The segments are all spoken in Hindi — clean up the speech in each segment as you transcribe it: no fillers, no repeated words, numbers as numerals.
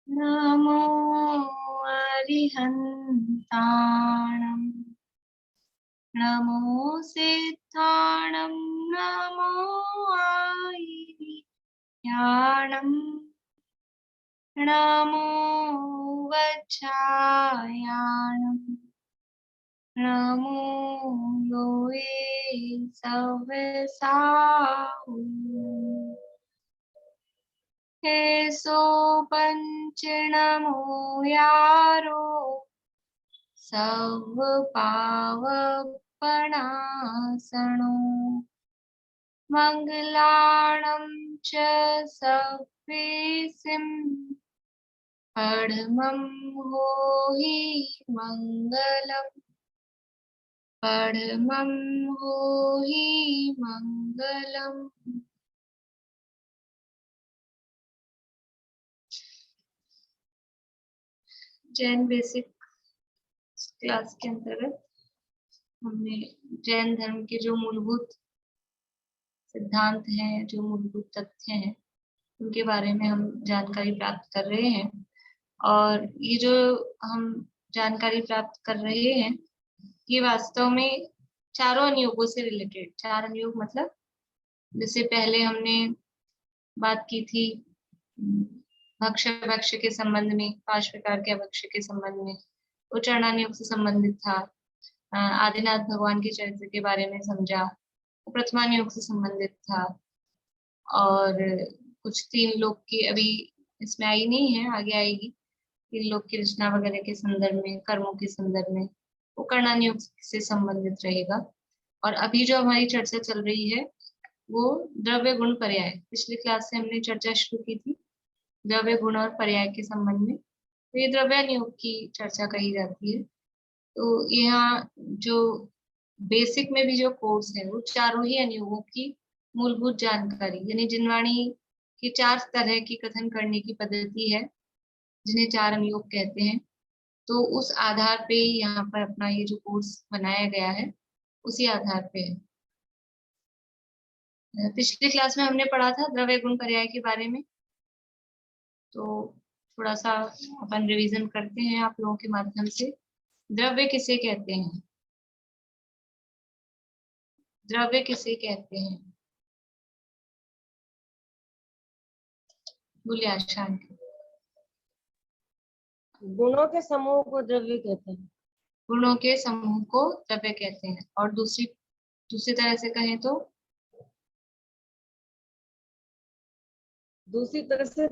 नमो अरिहन्ताणं नमो सिद्धाणं नमो आयर्याणं नमो वज्रायाणं नमो लोये सवसाहु हेसो पंच नमो यारो सव पावपणासनो मंगलाणं च सव्वेसिं परमं होहि मंगलम् परमं होहि मंगलम्। जैन बेसिक क्लास के अंतर्गत हमने जैन धर्म के जो मूलभूत सिद्धांत हैं, जो मूलभूत तथ्य हैं, उनके बारे में हम जानकारी प्राप्त कर रहे हैं। और ये जो हम जानकारी प्राप्त कर रहे हैं, ये वास्तव में चारों अनुयोगों से रिलेटेड, चार अनुयोग मतलब जैसे पहले हमने बात की थी भक्ष्य भक्ष्य के संबंध में, 5 प्रकार के अभक्ष्य के संबंध में, वो चरणानुयोग से संबंधित था। आदिनाथ भगवान के चरित्र के बारे में समझा, वो प्रथमानुयोग से संबंधित था। और कुछ 3 लोक की अभी इसमें आई नहीं है, आगे आएगी। 3 लोक की रचना वगैरह के संदर्भ में, कर्मों के संदर्भ में, वो कर्णानुयोग से संबंधित रहेगा। और अभी जो हमारी चर्चा चल रही है वो द्रव्य गुण पर्याय, पिछली क्लास से हमने चर्चा शुरू की थी द्रव्य गुण और पर्याय के संबंध में। तो ये द्रव्यानुयोग की चर्चा कही जाती है। तो यहाँ जो बेसिक में भी जो कोर्स है वो चारों ही अनुयोगों की मूलभूत जानकारी, यानी जिनवाणी की 4 तरह की कथन करने की पद्धति है, जिन्हें 4 अनुयोग कहते हैं। तो उस आधार पे यहाँ पर अपना ये जो कोर्स बनाया गया है उसी आधार पे है। पिछली क्लास में हमने पढ़ा था द्रव्य गुण पर्याय के बारे में, तो थोड़ा सा अपन रिवीजन करते हैं आप लोगों के माध्यम से। द्रव्य किसे कहते हैं? द्रव्य किसे कहते हैं? बोलिए आशान। गुणों के समूह को द्रव्य कहते हैं। गुणों के समूह को द्रव्य कहते हैं। और दूसरी तरह से कहें तो दूसरी तरह से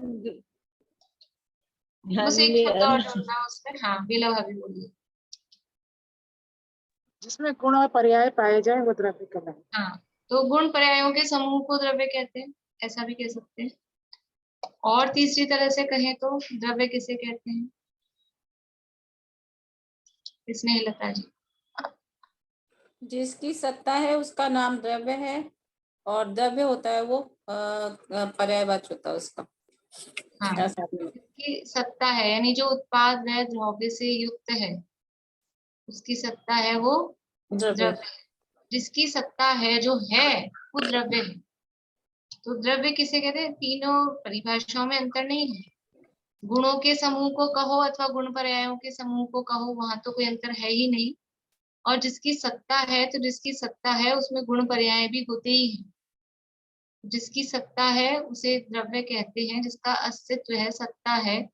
बस एक शब्द और जोड़ना उसमें। हाँ बिलव अभी बोलिए। जिसमें गुण और पर्याय पाए जाए वो द्रव्य कहलाए। हाँ, तो गुण पर्यायों के समूह को द्रव्य कहते हैं, ऐसा भी कह सकते हैं। और तीसरी तरह से कहें तो द्रव्य किसे कहते हैं? स्नेहलता जी। जिसकी सत्ता है उसका नाम द्रव्य है, और द्रव्य होता है वो पर्यायवाची होता है उसका। हाँ, जिसकी सत्ता है यानी जो उत्पाद वह द्रव्य से युक्त है, उसकी सत्ता है वो द्रव्य। जिसकी सत्ता है जो है वो द्रव्य है। तो द्रव्य किसे कहते हैं? तीनों परिभाषाओं में अंतर नहीं है। गुणों के समूह को कहो अथवा गुण पर्यायों के समूह को कहो, वहां तो कोई अंतर है ही नहीं। और जिसकी सत्ता है, तो जिसकी सत्ता है उसमें गुण पर्याय भी होते ही हैं। जिसकी सत्ता है उसे द्रव्य कहते हैं, जिसका अस्तित्व है, सत्ता है।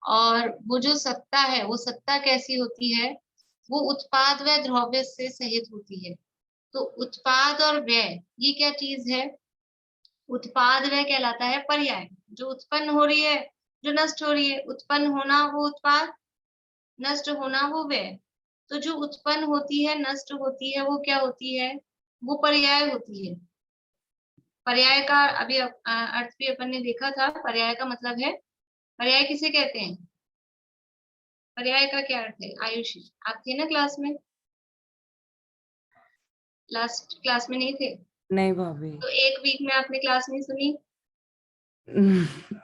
और वो जो सत्ता है, वो सत्ता कैसी होती है? वो उत्पाद व द्रव्य से सहित होती है। तो उत्पाद और व्यय ये क्या चीज है? उत्पाद वह कहलाता है पर्याय, जो उत्पन्न हो रही है, जो नष्ट हो रही है। उत्पन्न होना वो उत्पाद, नष्ट होना वो व्यय। तो जो उत्पन्न होती है, नष्ट होती है, वो क्या होती है? वो पर्याय होती है। पर्याय का अभी अर्थ भी अपन ने देखा था। पर्याय का मतलब है, पर्याय किसे कहते हैं? पर्याय का क्या अर्थ है? आयुषी, आप थे ना क्लास में? लास्ट क्लास में नहीं थे? नहीं भाभी। तो एक वीक में आपने क्लास नहीं सुनी?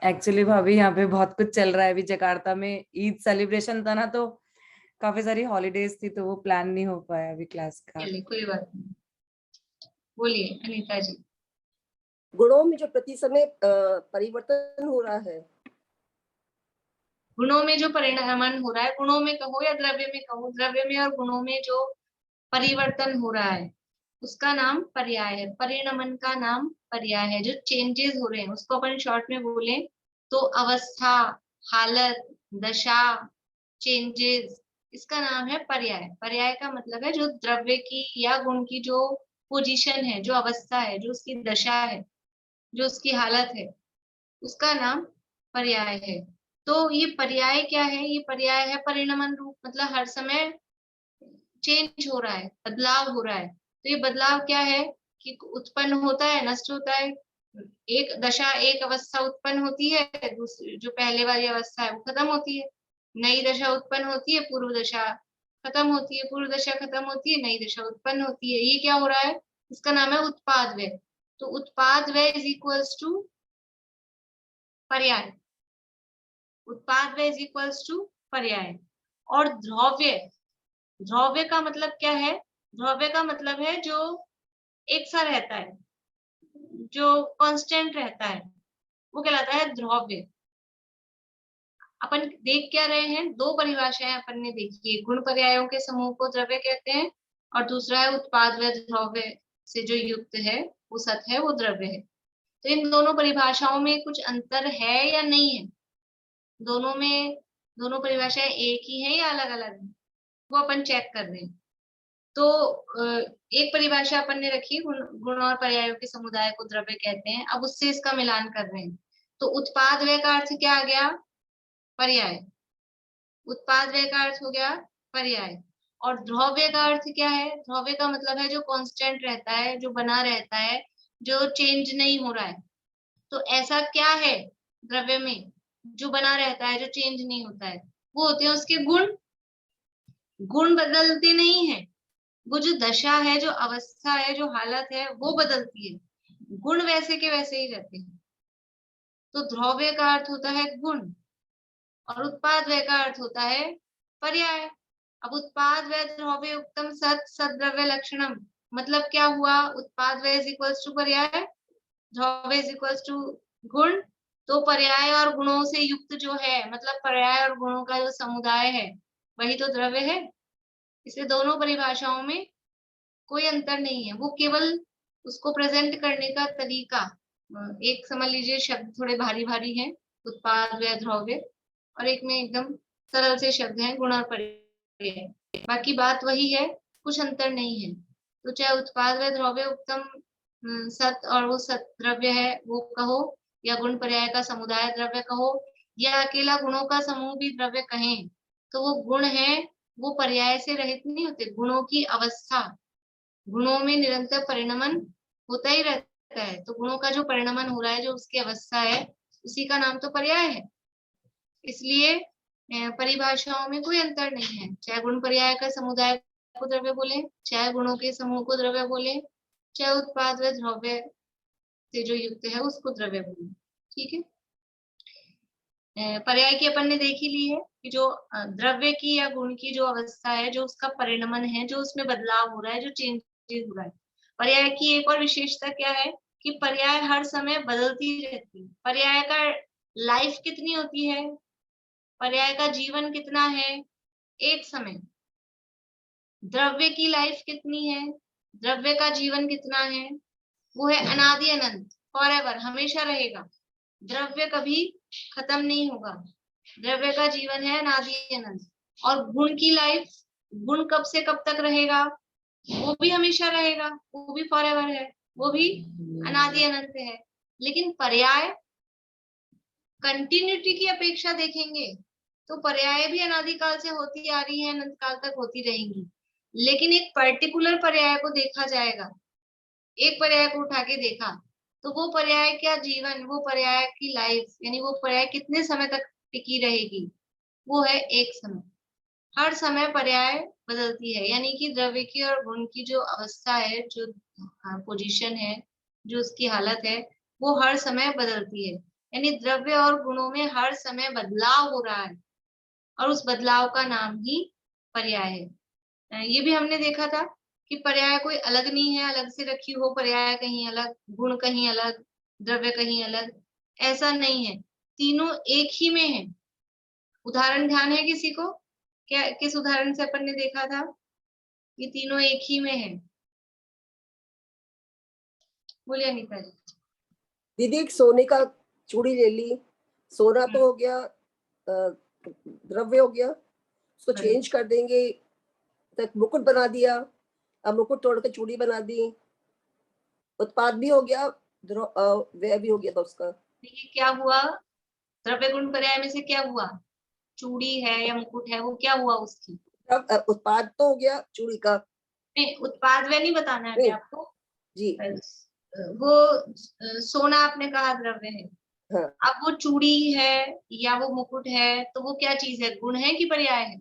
एक्चुअली भाभी यहाँ पे बहुत कुछ चल रहा है अभी। जकार्ता में ईद सेलिब्रेशन था ना, तो काफी सारी हॉलीडेज थी, तो वो प्लान नहीं हो पाया अभी क्लास का। चलिए कोई बात नहीं, बोलिए अनीता जी। गुणों में जो प्रति समय परिवर्तन हो रहा है, गुणों में जो परिणमन हो रहा है, गुणों में कहो या द्रव्य में कहो, द्रव्य में और गुणों में जो परिवर्तन हो रहा है उसका नाम पर्याय है। परिणमन का नाम पर्याय है। जो चेंजेस हो रहे हैं उसको अपन शॉर्ट में बोले तो अवस्था, हालत, दशा, चेंजेस, इसका नाम है पर्याय। पर्याय का मतलब है जो द्रव्य की या गुण की जो पोजीशन है, जो अवस्था है, जो उसकी दशा है, जो उसकी हालत है, उसका नाम पर्याय है। तो ये पर्याय क्या है? ये पर्याय है परिणमन रूप, मतलब हर समय चेंज हो रहा है, बदलाव हो रहा है। तो ये बदलाव क्या है कि उत्पन्न होता है, नष्ट होता है। एक दशा, एक अवस्था उत्पन्न होती है, दूसरी जो पहले वाली अवस्था है वो खत्म होती है, नई दशा उत्पन्न होती है, पूर्व दशा खत्म होती है, पूर्व दशा खत्म होती है, नई दशा उत्पन्न होती है। ये क्या हो रहा है? इसका नाम है उत्पाद व्यय। तो उत्पाद व्यय इज इक्वल्स टू पर्याय। उत्पाद व्यय इज इक्वल्स टू पर्याय। और ध्रुव्य, ध्रुव्य का मतलब क्या है? ध्रुव्य का मतलब है जो एक सा रहता है, जो कांस्टेंट रहता है, वो कहलाता है ध्रुव्य। अपन देख क्या रहे हैं? दो परिभाषाएं अपन ने देखी है। गुण पर्यायों के समूह को द्रव्य कहते हैं और दूसरा है उत्पाद व ध्रुव्य से जो युक्त है वो सत है, वो द्रव्य है। तो इन दोनों परिभाषाओं में कुछ अंतर है या नहीं है? दोनों में, दोनों परिभाषाएं एक ही है या अलग अलग है, वो अपन चेक कर रहे हैं। तो एक परिभाषा अपन ने रखी, गुण और पर्यायों के समुदाय को द्रव्य कहते हैं। अब उससे इसका मिलान कर रहे हैं। तो उत्पाद व्यय का अर्थ क्या आ गया? पर्याय। उत्पाद व्यय का अर्थ हो गया पर्याय। और ध्रुव्य का अर्थ क्या है? ध्रुव्य का मतलब है जो कांस्टेंट रहता है, जो बना रहता है, जो चेंज नहीं हो रहा है। तो ऐसा क्या है द्रव्य में जो बना रहता है, जो चेंज नहीं होता है? वो होते हैं उसके गुण। गुण बदलते नहीं है, वो जो दशा है, जो अवस्था है, जो हालत है, वो बदलती है। गुण वैसे के वैसे ही रहते हैं। तो ध्रुव्य का अर्थ होता है गुण और उत्पाद व्यय का अर्थ होता है पर्याय। अब उत्पाद व्यय ध्रुव्य उत्तम सत सद्रव्य लक्षणम, मतलब क्या हुआ? उत्पाद व्यय इज इक्वल्स टू पर्याय, ध्रुव्य इज इक्वल्स टू गुण। तो पर्याय और गुणों से युक्त जो है, मतलब पर्याय और गुणों का जो समुदाय है, वही तो द्रव्य है। इसलिए दोनों परिभाषाओं में कोई अंतर नहीं है, वो केवल उसको प्रेजेंट करने का तरीका। एक समझ लीजिए शब्द थोड़े भारी भारी हैं, उत्पाद व्यय ध्रुव्य, और एक में एकदम सरल से शब्द हैं, गुण और पर्याय। बाकी बात वही है, कुछ अंतर नहीं है। तो चाहे उत्पाद व्यय ध्रुव्य उत्तम सत और वो सत द्रव्य है वो कहो, या गुण पर्याय का समुदाय द्रव्य कहो, या अकेला गुणों का समूह भी द्रव्य कहें, तो वो गुण है, वो पर्याय से रहित नहीं होते। गुणों की अवस्था, गुणों में निरंतर परिणमन होता ही रहता है। तो गुणों का जो परिणमन हो रहा है, जो उसकी अवस्था है, उसी का नाम तो पर्याय है। इसलिए परिभाषाओं में कोई अंतर नहीं है, चाहे गुण पर्याय का समुदाय को द्रव्य बोले, चाहे गुणों के समूह को द्रव्य बोले, चाहे उत्पाद व ध्रुव्य से जो युक्त है उसको द्रव्य बोले। ठीक है। पर्याय की अपन ने देख ही ली है कि जो द्रव्य की या गुण की जो अवस्था है, जो उसका परिणमन है, जो उसमें बदलाव हो रहा है, जो चेंजेस हो रहा है। पर्याय की एक और विशेषता क्या है कि पर्याय हर समय बदलती रहती है। पर्याय का लाइफ कितनी होती है, पर्याय का जीवन कितना है? एक समय। द्रव्य की लाइफ कितनी है, द्रव्य का जीवन कितना है? वो है अनादि अनंत, फॉरएवर, हमेशा रहेगा। द्रव्य कभी खत्म नहीं होगा, द्रव्य का जीवन है अनादि अनंत। और गुण की लाइफ, गुण कब से कब तक रहेगा? वो भी हमेशा रहेगा, वो भी फॉरएवर है, वो भी अनादि अनंत है। लेकिन पर्याय कंटिन्यूटी की अपेक्षा देखेंगे तो पर्याय भी अनादिकाल से होती आ रही है, अनंत काल तक होती रहेंगी। लेकिन एक पर्टिकुलर पर्याय को देखा जाएगा, एक पर्याय को उठा के देखा, तो वो पर्याय का जीवन, वो पर्याय की लाइफ, यानी वो पर्याय कितने समय तक टिकी रहेगी, वो है एक समय। हर समय पर्याय बदलती है, यानी कि द्रव्य की और गुण की जो अवस्था है, जो पोजीशन है, जो उसकी हालत है, वो हर समय बदलती है। यानी द्रव्य और गुणों में हर समय बदलाव हो रहा है और उस बदलाव का नाम ही पर्याय है। ये भी हमने देखा था कि पर्याय कोई अलग नहीं है, अलग से रखी हो, पर्याय कहीं अलग, गुण कहीं अलग, द्रव्य कहीं अलग, ऐसा नहीं है, तीनों एक ही में है। उदाहरण ध्यान है किसी को? क्या किस उदाहरण से अपन ने देखा था? ये तीनों एक ही में है। बोलिए अनीता जी। दीदी एक सोने का चूड़ी ले ली, सोना तो हो गया, द्रव्य हो गया, उसको चेंज कर देंगे, तक मुकुट बना दिया, अब मुकुट तोड़ के चूड़ी बना दी, उत्पाद भी हो गया, व्यय भी हो गया था उसका। देखिए क्या हुआ, द्रव्य गुण पर्याय में से क्या हुआ? चूड़ी है या मुकुट है, वो क्या हुआ उसकी? अब उत्पाद तो हो गया चूड़ी का। नहीं, उत्पाद वे नहीं बताना है अभी नहीं। आपको जी। वो सोना आपने कहा द्रव्य है। हाँ। अब वो चूड़ी है या वो मुकुट है, तो वो क्या चीज है? गुण है कि पर्याय है?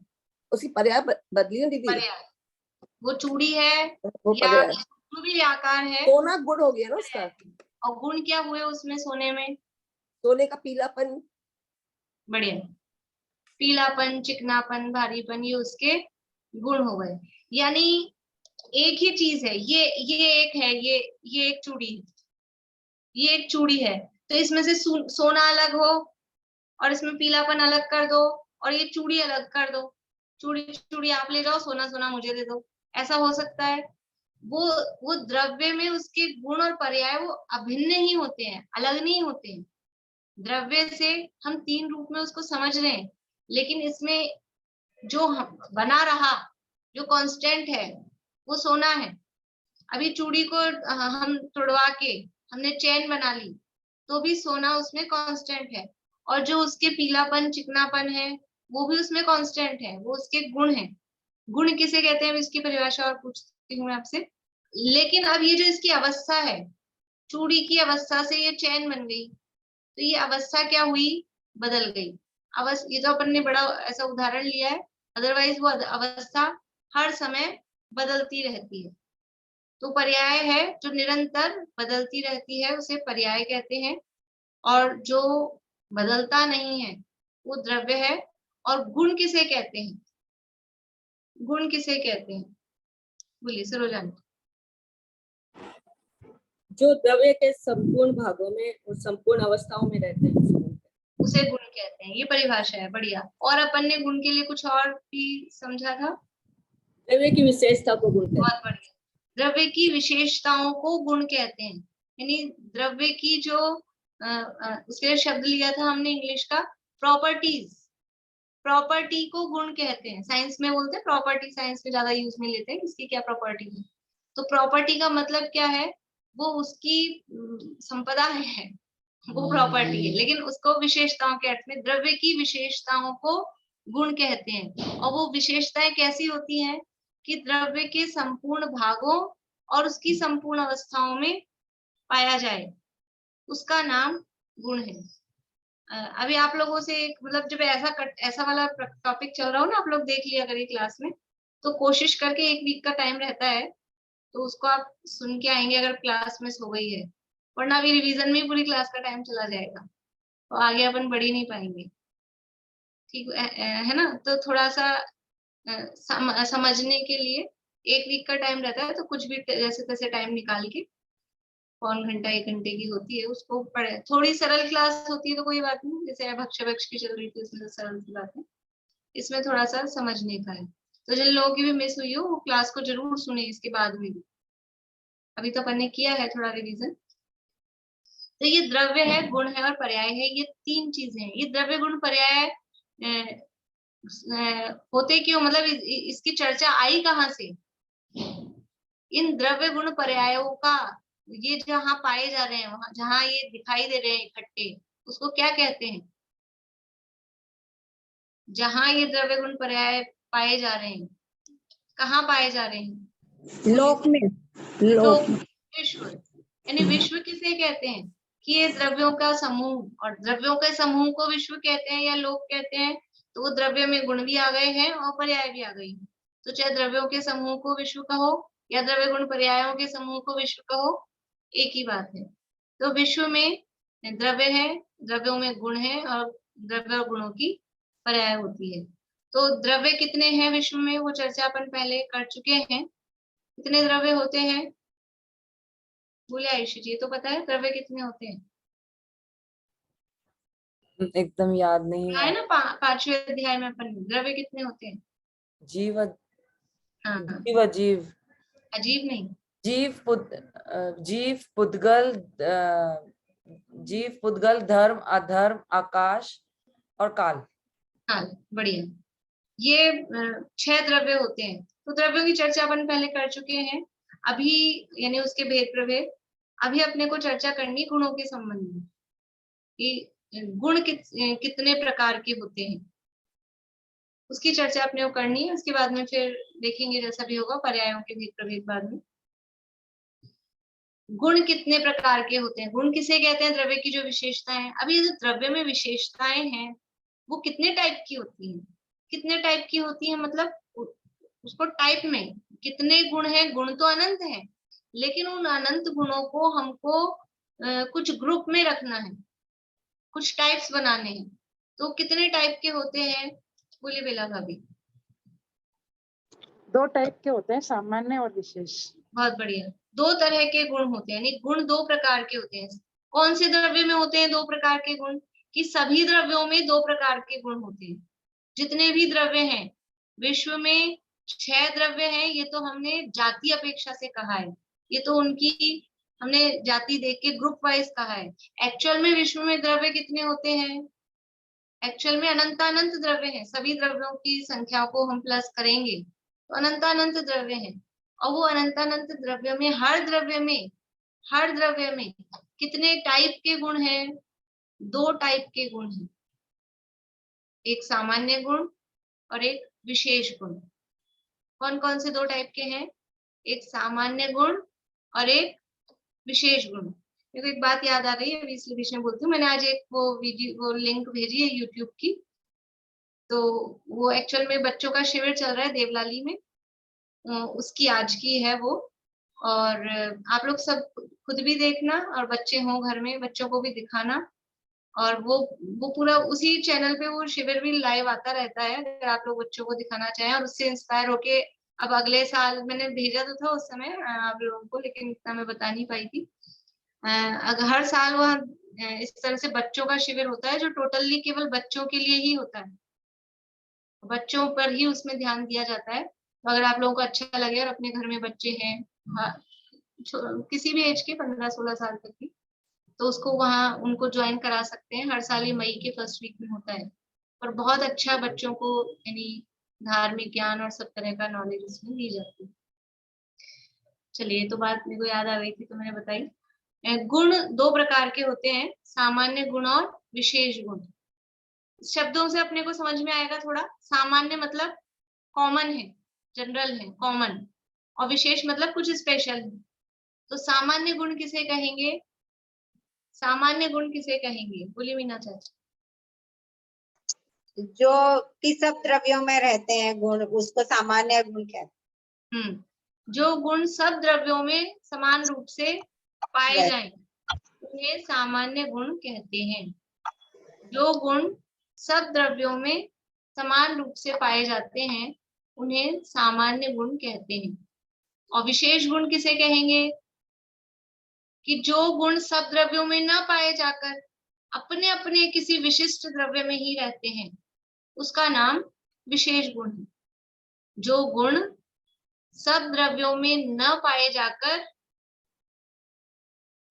उसकी पर्याय बदली है दीदी। पर्याय। वो चूड़ी है वो या पर्याय, जो भी आकार है, सोना गुण हो गया ना उसका। और गुण क्या हुए उसमें सोने में? सोने का पीलापन। बढ़िया, पीलापन, चिकनापन, भारीपन, ये उसके गुण हो गए। यानी एक ही चीज है, ये एक है, ये एक चूड़ी है, ये एक चूड़ी है, तो इसमें से सोना अलग हो और इसमें पीलापन अलग कर दो और ये चूड़ी अलग कर दो। चूड़ी चूड़ी आप ले जाओ, सोना सोना मुझे दे दो, ऐसा हो सकता है? वो द्रव्य में उसके गुण और पर्याय वो अभिन्न ही होते हैं, अलग नहीं होते हैं। द्रव्य से हम तीन रूप में उसको समझ रहे हैं, लेकिन इसमें जो बना रहा, जो कांस्टेंट है, वो सोना है। अभी चूड़ी को हम तोड़वा के हमने चैन बना ली, तो भी सोना उसमें कांस्टेंट है, और जो उसके पीलापन, चिकनापन है, वो भी उसमें कांस्टेंट है, वो उसके गुण है। गुण किसे कहते हैं, इसकी परिभाषा और पूछती हूँ मैं आपसे। लेकिन अब ये जो इसकी अवस्था है, चूड़ी की अवस्था से ये चैन बन गई, तो ये अवस्था क्या हुई? बदल गई। ये तो अपन ने बड़ा ऐसा उदाहरण लिया है, अदरवाइज वो अवस्था हर समय बदलती रहती है। तो पर्याय है जो निरंतर बदलती रहती है, उसे पर्याय कहते हैं। और जो बदलता नहीं है वो द्रव्य है। और गुण किसे कहते हैं? गुण किसे कहते हैं? बोलिए सरोजानी। जो द्रव्य के संपूर्ण भागों में और संपूर्ण अवस्थाओं में रहते हैं उसे गुण कहते हैं, ये परिभाषा है। बढ़िया। और अपन ने गुण के लिए कुछ और भी समझा था? द्रव्य की विशेषता को गुण कहते हैं। बहुत बढ़िया। द्रव्य की विशेषताओं को गुण कहते हैं। यानी द्रव्य की जो उसके लिए शब्द लिया था हमने इंग्लिश का, प्रॉपर्टीज, प्रॉपर्टी को गुण कहते हैं। साइंस में बोलते हैं प्रॉपर्टी, साइंस में ज्यादा यूज में लेते हैं इसकी क्या प्रॉपर्टी है। तो प्रॉपर्टी का मतलब क्या है? वो उसकी संपदा है, वो प्रॉपर्टी है, लेकिन उसको विशेषताओं के अर्थ में द्रव्य की विशेषताओं को गुण कहते हैं। और वो विशेषताएं कैसी होती हैं कि द्रव्य के संपूर्ण भागों और उसकी संपूर्ण अवस्थाओं में पाया जाए, उसका नाम गुण है। अभी आप लोगों से एक मतलब जब ऐसा वाला टॉपिक चल रहा हो ना, आप लोग देख लिया करिए क्लास में, तो कोशिश करके 1 वीक का टाइम रहता है, तो उसको आप सुन के आएंगे अगर क्लास मिस हो गई है, वरना अभी रिवीजन में पूरी क्लास का टाइम चला जाएगा, तो आगे अपन बढ़ ही नहीं पाएंगे। ठीक है ना? तो थोड़ा सा समझने के लिए 1 वीक का टाइम रहता है, तो कुछ भी जैसे तैसे टाइम निकाल के, पौन घंटा 1 घंटे की होती है, उसको पढ़े। थोड़ी सरल क्लास होती है तो कोई बात नहीं, जैसे भक्ष की चल रही थी उसमें सरल सी बात है, इसमें थोड़ा सा समझने का है। तो जिन लोगों की भी मिस हुई हो वो क्लास को जरूर सुने इसके बाद में भी। अभी तो अपन ने किया है थोड़ा रिवीजन। तो ये द्रव्य है, गुण है और पर्याय है, ये 3 चीजें हैं। ये द्रव्य गुण पर्याय होते क्यों, मतलब इसकी चर्चा आई कहाँ से? इन द्रव्य गुण पर्यायों का ये जहाँ पाए जा रहे हैं, वहां जहाँ ये दिखाई दे रहे हैं इकट्ठे, उसको क्या कहते हैं? जहाँ ये द्रव्य गुण पर्याय पाए जा रहे हैं, कहाँ पाए जा रहे हैं? लोक में। लोक, विश्व। यानी विश्व किसे कहते हैं? कि ये द्रव्यों का समूह, और द्रव्यों के समूह को विश्व कहते हैं या लोक कहते हैं। तो वो द्रव्य में गुण भी आ गए हैं और पर्याय भी आ गई हैं। तो चाहे द्रव्यों के समूह को विश्व कहो या द्रव्य गुण पर्यायों के समूह को विश्व कहो, एक ही बात है। तो विश्व में द्रव्य है, द्रव्यों में गुण है, और द्रव्य और गुणों की पर्याय होती है। तो द्रव्य कितने हैं विश्व में, वो चर्चा अपन पहले कर चुके हैं। कितने द्रव्य होते हैं? बोले आयुषी जी, तो पता है द्रव्य कितने होते हैं? एकदम याद नहीं है है। ना, पांचवें अध्याय में अपन द्रव्य कितने होते हैं? जीव हाँ, जीव अजीव, अजीब नहीं, जीव पुद्गल, जीव पुद्गल, धर्म अधर्म, आकाश और काल। काल। बढ़िया। ये 6 द्रव्य होते हैं। तो द्रव्यों की चर्चा अपन पहले कर चुके हैं। अभी यानी उसके भेद प्रभेद, अभी अपने को चर्चा करनी गुणों के संबंध में कि गुण कितने प्रकार के होते हैं, उसकी चर्चा अपने को करनी है। उसके बाद में फिर देखेंगे जैसा भी होगा पर्यायों के भेद प्रभेद बाद में। गुण कितने प्रकार के होते हैं? गुण किसे कहते हैं? द्रव्य की जो विशेषताएं हैं। अभी जो द्रव्य में विशेषताएं हैं वो कितने टाइप की होती हैं? कितने टाइप की होती है मतलब उसको टाइप में कितने गुण हैं? गुण तो अनंत है, लेकिन उन अनंत गुणों को हमको कुछ ग्रुप में रखना है, कुछ टाइप्स बनाने हैं। तो कितने टाइप के होते हैं? बोलिए बेला भाभी। 2 टाइप के होते हैं, सामान्य और विशेष। बहुत बढ़िया। 2 तरह के गुण होते हैं, यानी गुण 2 प्रकार के होते हैं। कौन से द्रव्य में होते हैं 2 प्रकार के गुण? कि सभी द्रव्यों में 2 प्रकार के गुण होते हैं। जितने भी द्रव्य हैं विश्व में, 6 द्रव्य हैं, ये तो हमने जाति अपेक्षा से कहा है, ये तो उनकी हमने जाति देख के ग्रुप वाइज कहा है। एक्चुअल में विश्व में द्रव्य कितने होते हैं? एक्चुअल में अनंत द्रव्य हैं। सभी द्रव्यों की संख्या को हम प्लस करेंगे तो अनंत द्रव्य हैं। और वो अनंत द्रव्य में हर द्रव्य में कितने टाइप के गुण हैं? 2 टाइप के गुण हैं, एक सामान्य गुण और एक विशेष गुण। कौन कौन से 2 टाइप के हैं? एक सामान्य गुण और एक विशेष गुण। मेरे को एक बात याद आ रही है, अभी इसलिए बीच में बोलती हूँ। मैंने आज एक वो लिंक भेजी है यूट्यूब की, तो वो एक्चुअल में बच्चों का शिविर चल रहा है देवलाली में, उसकी आज की है वो। और आप लोग सब खुद भी देखना, और बच्चे हों घर में बच्चों को भी दिखाना। और वो पूरा उसी चैनल पे वो शिविर भी लाइव आता रहता है, अगर आप लोग बच्चों को दिखाना चाहें और उससे इंस्पायर होके। अब अगले साल मैंने भेजा तो था उस समय आप लोगों को, लेकिन इतना मैं बता नहीं पाई थी। अगर हर साल वहाँ इस तरह से बच्चों का शिविर होता है जो टोटली केवल बच्चों के लिए ही होता है, बच्चों पर ही उसमें ध्यान दिया जाता है। तो अगर आप लोगों को अच्छा लगे और अपने घर में बच्चे हैं, हाँ, किसी भी एज के 15-16 साल तक की, तो उसको वहाँ उनको ज्वाइन करा सकते हैं। हर साल ये मई के फर्स्ट वीक में होता है, और बहुत अच्छा बच्चों को यानी धार्मिक ज्ञान और सब तरह का नॉलेज उसमें दी जाती है। चलिए, तो बात मेरे को याद आ गई थी तो मैंने बताई। गुण 2 प्रकार के होते हैं, सामान्य गुण और विशेष गुण। शब्दों से अपने को समझ में आएगा थोड़ा। सामान्य मतलब कॉमन है, जनरल है, कॉमन। और विशेष मतलब कुछ स्पेशल है। तो सामान्य गुण किसे कहेंगे? सामान्य गुण किसे कहेंगे? बोलिए मीना चाची। जो कि सब द्रव्यों में रहते हैं गुण, उसको सामान्य गुण कहते जो गुण सब द्रव्यों में समान रूप से पाए हैं। जाएं उन्हें सामान्य गुण कहते हैं। जो गुण सब द्रव्यों में समान रूप से पाए जाते हैं उन्हें सामान्य गुण कहते हैं। और विशेष गुण किसे कहेंगे? कि जो गुण सब द्रव्यों में न पाए जाकर अपने अपने किसी विशिष्ट द्रव्य में ही रहते हैं, उसका नाम विशेष गुण है। जो गुण सब द्रव्यों में न पाए जाकर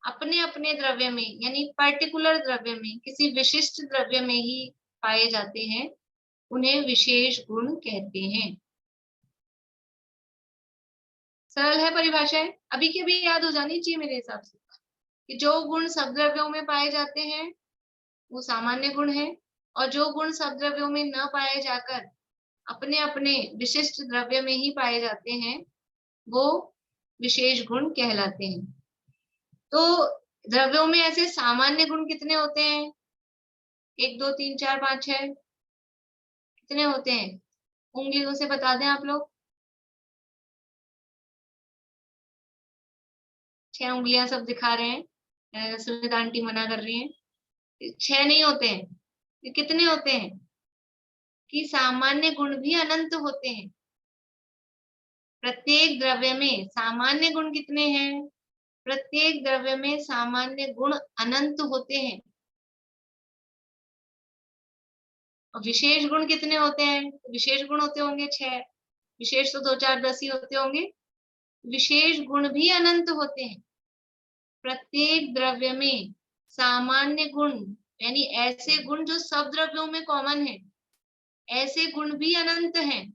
अपने अपने द्रव्य में यानी पर्टिकुलर द्रव्य में किसी विशिष्ट द्रव्य में ही पाए जाते हैं उन्हें विशेष गुण कहते हैं। सरल है परिभाषाएं, अभी के भी याद हो जानी चाहिए मेरे हिसाब से। कि जो गुण सब द्रव्यों में पाए जाते हैं वो सामान्य गुण है, और जो गुण सब द्रव्यों में न पाए जाकर अपने अपने विशिष्ट द्रव्य में ही पाए जाते हैं वो विशेष गुण कहलाते हैं। तो द्रव्यों में ऐसे सामान्य गुण कितने होते हैं? 1 2 3 4 5 6 कितने होते हैं? उंगलियों से बता दें आप लोग। 6 उंगलियां सब दिखा रहे हैं, सुमित आंटी मना कर रही हैं। 6 नहीं होते हैं, ये कितने होते हैं? कि सामान्य गुण भी अनंत होते हैं। प्रत्येक द्रव्य में सामान्य गुण कितने हैं? प्रत्येक द्रव्य में सामान्य गुण अनंत होते हैं। और विशेष गुण कितने होते हैं? विशेष गुण होते होंगे 6, विशेष तो 2 4 10 ही होते होंगे। विशेष गुण भी अनंत होते हैं। प्रत्येक द्रव्य में सामान्य गुण यानी ऐसे गुण जो सब द्रव्यों में कॉमन है, ऐसे गुण भी अनंत हैं।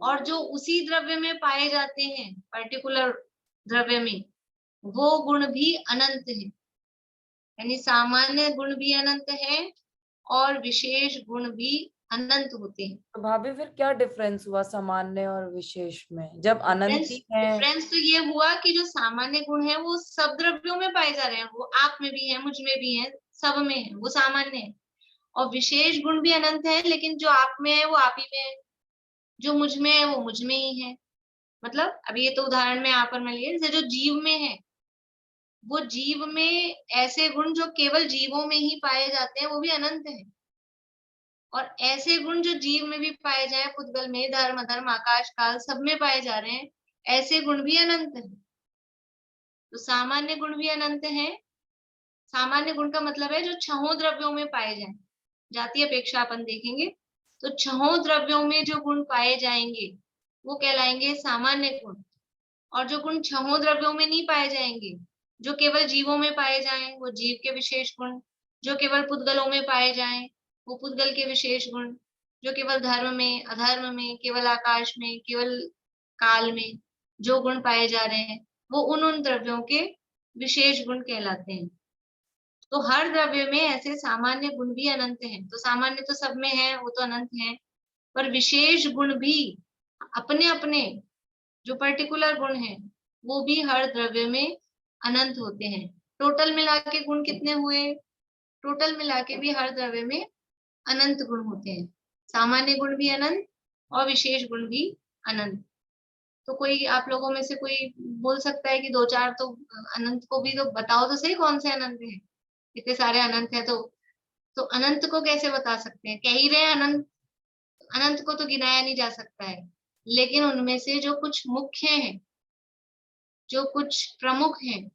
और जो उसी द्रव्य में पाए जाते हैं, पर्टिकुलर द्रव्य में, वो गुण भी अनंत है। यानी सामान्य गुण भी अनंत है और विशेष गुण भी अनंत होते हैं। तो भाभी फिर क्या डिफरेंस हुआ सामान्य और विशेष में, जब अनंत ही है? डिफरेंस तो ये हुआ कि जो सामान्य गुण है वो सब द्रव्यों में पाए जा रहे हैं, वो आप में भी है, मुझ में भी है, सब में है, वो सामान्य है। और विशेष गुण भी अनंत है, लेकिन जो आप में है वो आप ही में है, जो मुझ में है वो मुझ में ही है। मतलब अभी ये तो उदाहरण में यहाँ पर मैं लिए, जैसे जो जीव में है, वो जीव में ऐसे गुण जो केवल जीवों में ही पाए जाते हैं वो भी अनंत है। और ऐसे गुण जो जीव में भी पाए जाए, पुद्गल में, धर्म अधर्म आकाश काल सब में पाए जा रहे हैं, ऐसे गुण भी अनंत है। तो सामान्य गुण भी अनंत है। सामान्य गुण का मतलब है जो छहों द्रव्यों में पाए जाए। जाति अपेक्षा अपन देखेंगे तो छहों द्रव्यों में जो गुण पाए जाएंगे वो कहलाएंगे सामान्य गुण। और जो गुण छहों द्रव्यों में नहीं पाए जाएंगे, जो केवल जीवों में पाए जाएं, वो जीव के विशेष गुण। जो केवल पुद्गलों में पाए जाएं, वो पुद्गल के विशेष गुण। जो केवल धर्म में, अधर्म में, केवल आकाश में, केवल काल में जो गुण पाए जा रहे हैं, वो उन द्रव्यों के विशेष गुण कहलाते हैं। तो हर द्रव्य में ऐसे सामान्य गुण भी अनंत हैं। तो सामान्य तो सब में है, वो तो अनंत है, पर विशेष गुण भी अपने अपने जो पर्टिकुलर गुण है वो भी हर द्रव्य में अनंत होते हैं। टोटल मिला के गुण कितने हुए? टोटल मिला के भी हर द्रव्य में अनंत गुण होते हैं। सामान्य गुण भी अनंत और विशेष गुण भी अनंत। तो कोई आप लोगों में से कोई बोल सकता है कि 2 4 तो अनंत को भी तो बताओ तो सही, कौन से अनंत है? इतने सारे अनंत है तो अनंत को कैसे बता सकते हैं? कह ही रहे हैं अनंत, अनंत को तो गिनाया नहीं जा सकता है, लेकिन उनमें से जो कुछ मुख्य हैं, जो कुछ प्रमुख हैं,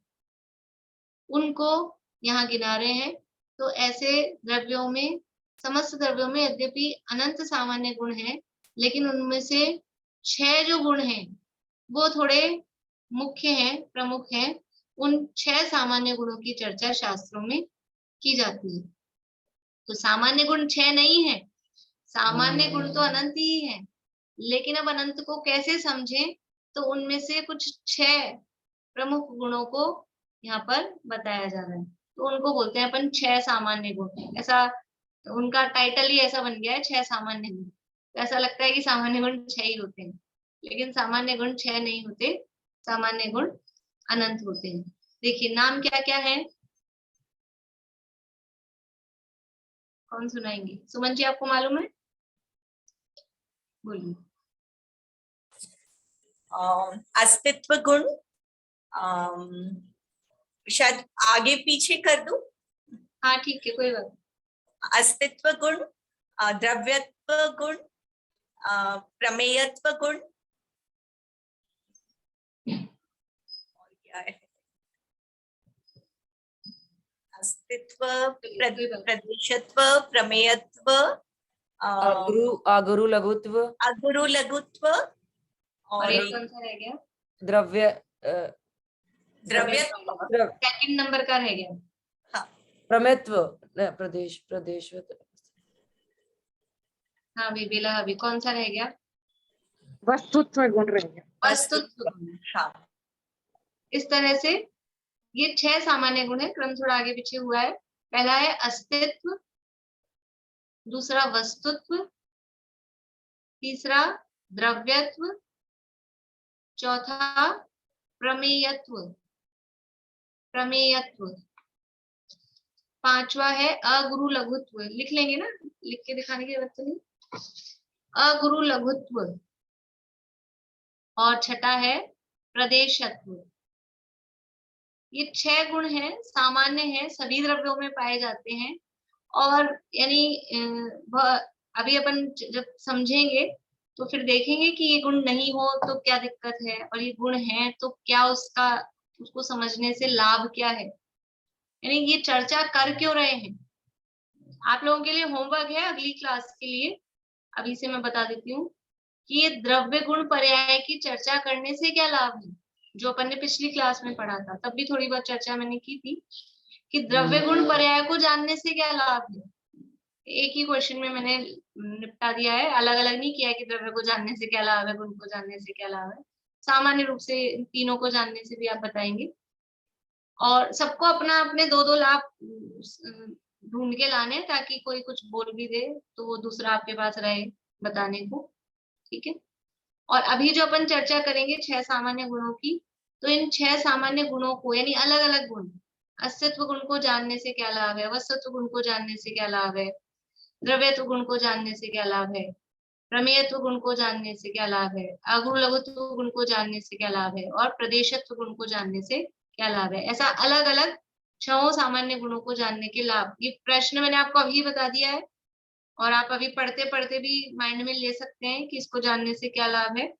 उनको यहाँ गिना रहे हैं। तो ऐसे द्रव्यों में, समस्त द्रव्यों में यद्यपि अनंत सामान्य गुण हैं, लेकिन उनमें से 6 जो गुण हैं वो थोड़े मुख्य हैं, प्रमुख हैं। उन 6 सामान्य गुणों की चर्चा शास्त्रों में की जाती है। तो सामान्य गुण 6 नहीं है, सामान्य गुण तो अनंत ही है। लेकिन अब अनंत को कैसे समझें? तो उनमें से कुछ 6 प्रमुख गुणों को यहाँ पर बताया जा रहा है। तो उनको बोलते हैं अपन 6 सामान्य गुण। ऐसा उनका टाइटल ही ऐसा बन गया है, 6 सामान्य गुण। तो ऐसा लगता है कि सामान्य गुण 6 ही होते हैं, लेकिन सामान्य गुण 6 नहीं होते, सामान्य गुण अनंत होते हैं। देखिए नाम क्या क्या है, कौन सुनाएंगे? सुमन जी आपको मालूम है? बोलिए। अस्तित्व गुण, शायद आगे पीछे कर दूं? हाँ ठीक है, कोई बात नहीं। अस्तित्व गुण, द्रव्यत्व गुण, प्रमेयत्व गुण, और क्या है? अस्तित्व, प्रदेशत्व, प्रमेयत्व, अगुरु लघुत्व, अगुरु लघुत्व, और और एक कौन सा रह गया? द्रव्य द्रव्यत्व, सेकंड नंबर का रह गया। हाँ, प्रमेयत्व, प्रदेश हाँ बेला, अभी कौन सा रह गया? वस्तुत्व गुण रह गया। वस्तुत्व गुण। हाँ। इस तरह से ये 6 सामान्य गुण है। क्रम थोड़ा आगे पीछे हुआ है। पहला है अस्तित्व, दूसरा वस्तुत्व, तीसरा द्रव्यत्व, चौथा प्रमेयत्व, पांचवा है अगुरु लघुत्व। लिख लेंगे ना, लिख के दिखाने की जरूरत नहीं। अगुरु लघुत्व, और छठा है प्रदेशत्व। ये 6 गुण हैं, सामान्य हैं, सभी द्रव्यों में पाए जाते हैं। और यानी अभी अपन जब समझेंगे तो फिर देखेंगे कि ये गुण नहीं हो तो क्या दिक्कत है, और ये गुण है तो क्या उसको समझने से लाभ क्या है। यानी ये चर्चा कर क्यों रहे हैं? आप लोगों के लिए होमवर्क है अगली क्लास के लिए, अभी से मैं बता देती हूँ कि ये द्रव्य गुण पर्याय की चर्चा करने से क्या लाभ है, जो अपन ने पिछली क्लास में पढ़ा था, तब भी थोड़ी बहुत चर्चा मैंने की थी कि द्रव्य गुण पर्याय को जानने से क्या लाभ है। एक ही क्वेश्चन में मैंने निपटा दिया है, अलग अलग नहीं किया है कि द्रव्य को जानने से क्या लाभ है, गुण को जानने से क्या लाभ है। सामान्य रूप से इन तीनों को जानने से भी आप बताएंगे, और सबको अपना अपने दो दो लाभ ढूंढ के लाने, ताकि कोई कुछ बोल भी दे तो वो दूसरा आपके पास रहे बताने को, ठीक है। और अभी जो अपन चर्चा करेंगे 6 सामान्य गुणों की, तो इन 6 सामान्य गुणों को यानी अलग अलग गुण, अस्तित्व गुण को जानने से क्या लाभ है, वस्तुत्व गुण को जानने से क्या लाभ है, द्रव्यत्व गुण को जानने से क्या लाभ है, प्रमेयत्व गुण को जानने से क्या लाभ है, अगुण लघुत्व गुण को जानने से क्या लाभ है, और प्रदेशत्व गुण को जानने से क्या लाभ है। ऐसा अलग अलग 6 सामान्य गुणों को जानने के लाभ, ये प्रश्न मैंने आपको अभी बता दिया है, और आप अभी पढ़ते पढ़ते भी माइंड में ले सकते हैं कि इसको जानने से क्या लाभ है।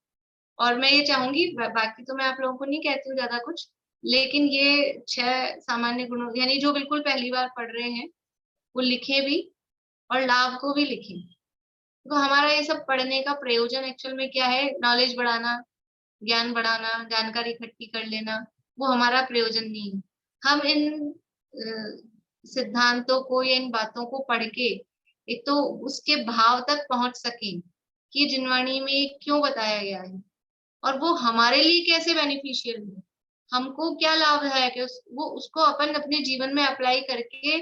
और मैं ये चाहूंगी, बाकी तो मैं आप लोगों को नहीं कहती हूँ ज्यादा कुछ, लेकिन ये 6 सामान्य गुणों यानी जो बिल्कुल पहली बार पढ़ रहे हैं वो लिखे भी और लाभ को भी लिखें। तो हमारा ये सब पढ़ने का प्रयोजन एक्चुअल में क्या है, नॉलेज बढ़ाना, ज्ञान बढ़ाना, जानकारी इकट्ठी कर लेना, वो हमारा प्रयोजन नहीं है। हम इन सिद्धांतों को या इन बातों को पढ़ के एक तो उसके भाव तक पहुंच सकें कि जिनवाणी में क्यों बताया गया है और वो हमारे लिए कैसे बेनिफिशियल है, हमको क्या लाभ है कि वो उसको अपन अपने जीवन में अप्लाई करके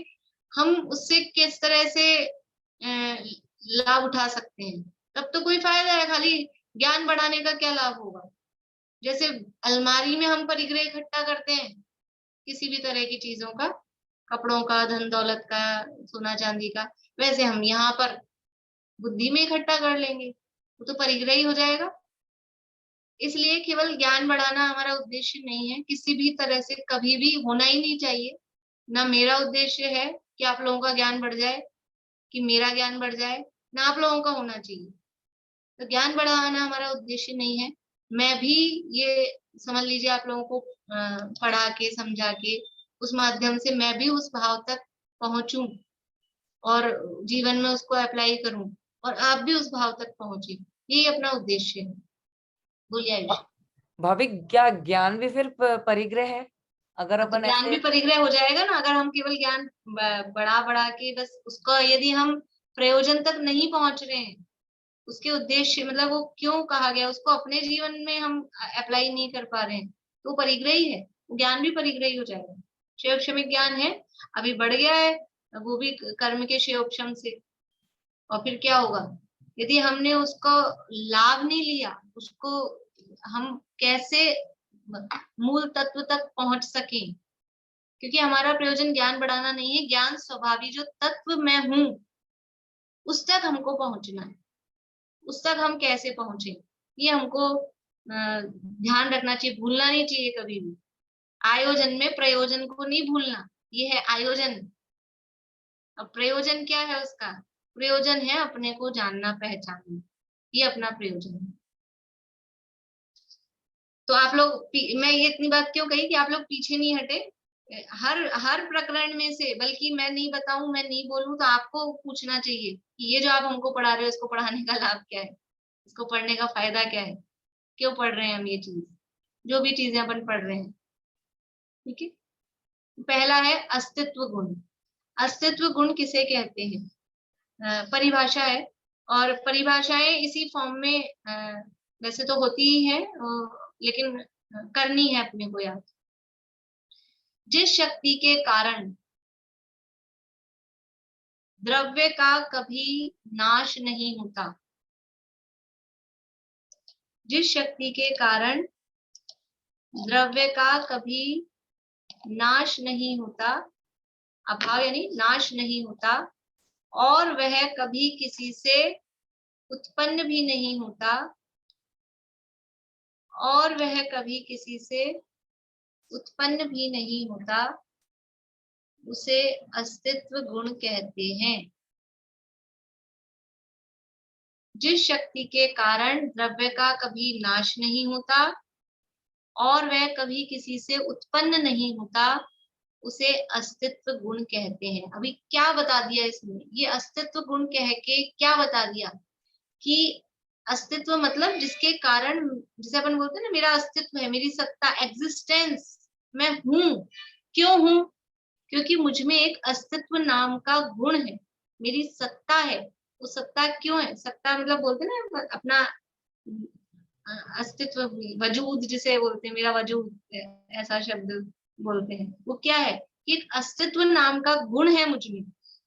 हम उससे किस तरह से लाभ उठा सकते हैं। तब तो कोई फायदा है, खाली ज्ञान बढ़ाने का क्या लाभ होगा। जैसे अलमारी में हम परिग्रह इकट्ठा करते हैं किसी भी तरह की चीजों का, कपड़ों का, धन दौलत का, सोना चांदी का, वैसे हम यहाँ पर बुद्धि में इकट्ठा कर लेंगे, वो तो परिग्रह ही हो जाएगा। इसलिए केवल ज्ञान बढ़ाना हमारा उद्देश्य नहीं है, किसी भी तरह से कभी भी होना ही नहीं चाहिए। ना मेरा उद्देश्य है कि आप लोगों का ज्ञान बढ़ जाए, कि मेरा ज्ञान बढ़ जाए, ना आप लोगों का होना चाहिए। तो ज्ञान बढ़ाना हमारा उद्देश्य नहीं है। मैं भी ये समझ लीजिए आप लोगों को पढ़ा के समझा के उस माध्यम से मैं भी उस भाव तक पहुंचूं और जीवन में उसको अप्लाई करूं, और आप भी उस भाव तक पहुंचे, यही अपना उद्देश्य है। बोलिए आयुष। भाभी, क्या ज्ञान भी फिर परिग्रह है? अगर तो अपन ज्ञान ऐसे भी परिग्रह हो जाएगा ना, अगर हम केवल ज्ञान बढ़ा बढ़ा के बस उसका, यदि हम प्रयोजन तक नहीं पहुंच रहे हैं, उसके उद्देश्य मतलब वो क्यों कहा गया उसको अपने जीवन में हम अप्लाई नहीं कर पा रहे हैं, तो परिग्रह ही है, ज्ञान भी परिग्रह ही हो जाएगा। क्षयक्षमिक ज्ञान है, अभी बढ़ गया है, वो भी कर्म के क्षयोपशम से। और फिर क्या होगा, यदि हमने उसको लाभ नहीं लिया, उसको हम कैसे मूल तत्व तक पहुंच सके, क्योंकि हमारा प्रयोजन ज्ञान बढ़ाना नहीं है, ज्ञान स्वभावी जो तत्व मैं हूं उस तक हमको पहुंचना है। उस तक हम कैसे पहुंचे, ये हमको ध्यान रखना चाहिए, भूलना नहीं चाहिए कभी भी। आयोजन में प्रयोजन को नहीं भूलना, ये है आयोजन। अब प्रयोजन क्या है उसका, प्रयोजन है अपने को जानना पहचानना, ये अपना प्रयोजन है। तो आप लोग, मैं ये इतनी बात क्यों कही कि आप लोग पीछे नहीं हटे, हर हर प्रकरण में से, बल्कि मैं नहीं बताऊं, मैं नहीं बोलूं तो आपको पूछना चाहिए कि ये जो आप हमको पढ़ा रहे हो इसको पढ़ाने का लाभ क्या है, इसको पढ़ने का फायदा क्या है, क्यों पढ़ रहे हैं हम ये चीज, जो भी चीजें अपन पढ़ रहे हैं, ठीक है। पहला है अस्तित्व गुण। अस्तित्व गुण किसे कहते हैं, परिभाषा है, और परिभाषाएं इसी फॉर्म में वैसे तो होती ही है, लेकिन करनी है अपने को याद। जिस शक्ति के कारण द्रव्य का कभी नाश नहीं होता, जिस शक्ति के कारण द्रव्य का कभी नाश नहीं होता, अभाव यानी नाश नहीं होता, और वह कभी किसी से उत्पन्न भी नहीं होता, और वह कभी किसी से उत्पन्न भी नहीं होता, उसे अस्तित्व गुण कहते हैं। जिस शक्ति के कारण द्रव्य का कभी नाश नहीं होता और वह कभी किसी से उत्पन्न नहीं होता, उसे अस्तित्व गुण कहते हैं। अभी क्या बता दिया इसमें, ये अस्तित्व गुण कह के क्या बता दिया कि अस्तित्व मतलब जिसके कारण, जिसे अपन बोलते हैं ना मेरा अस्तित्व है, मेरी सत्ता, एग्जिस्टेंस, मैं हूं। क्यों हूं? क्योंकि मुझ में एक अस्तित्व नाम का गुण है, मेरी सत्ता है। वो सत्ता क्यों है? सत्ता मतलब बोलते हैं ना अपना अस्तित्व, वजूद जिसे बोलते हैं, मेरा वजूद, ऐसा शब्द बोलते हैं। वो क्या है कि एक अस्तित्व नाम का गुण है मुझ में,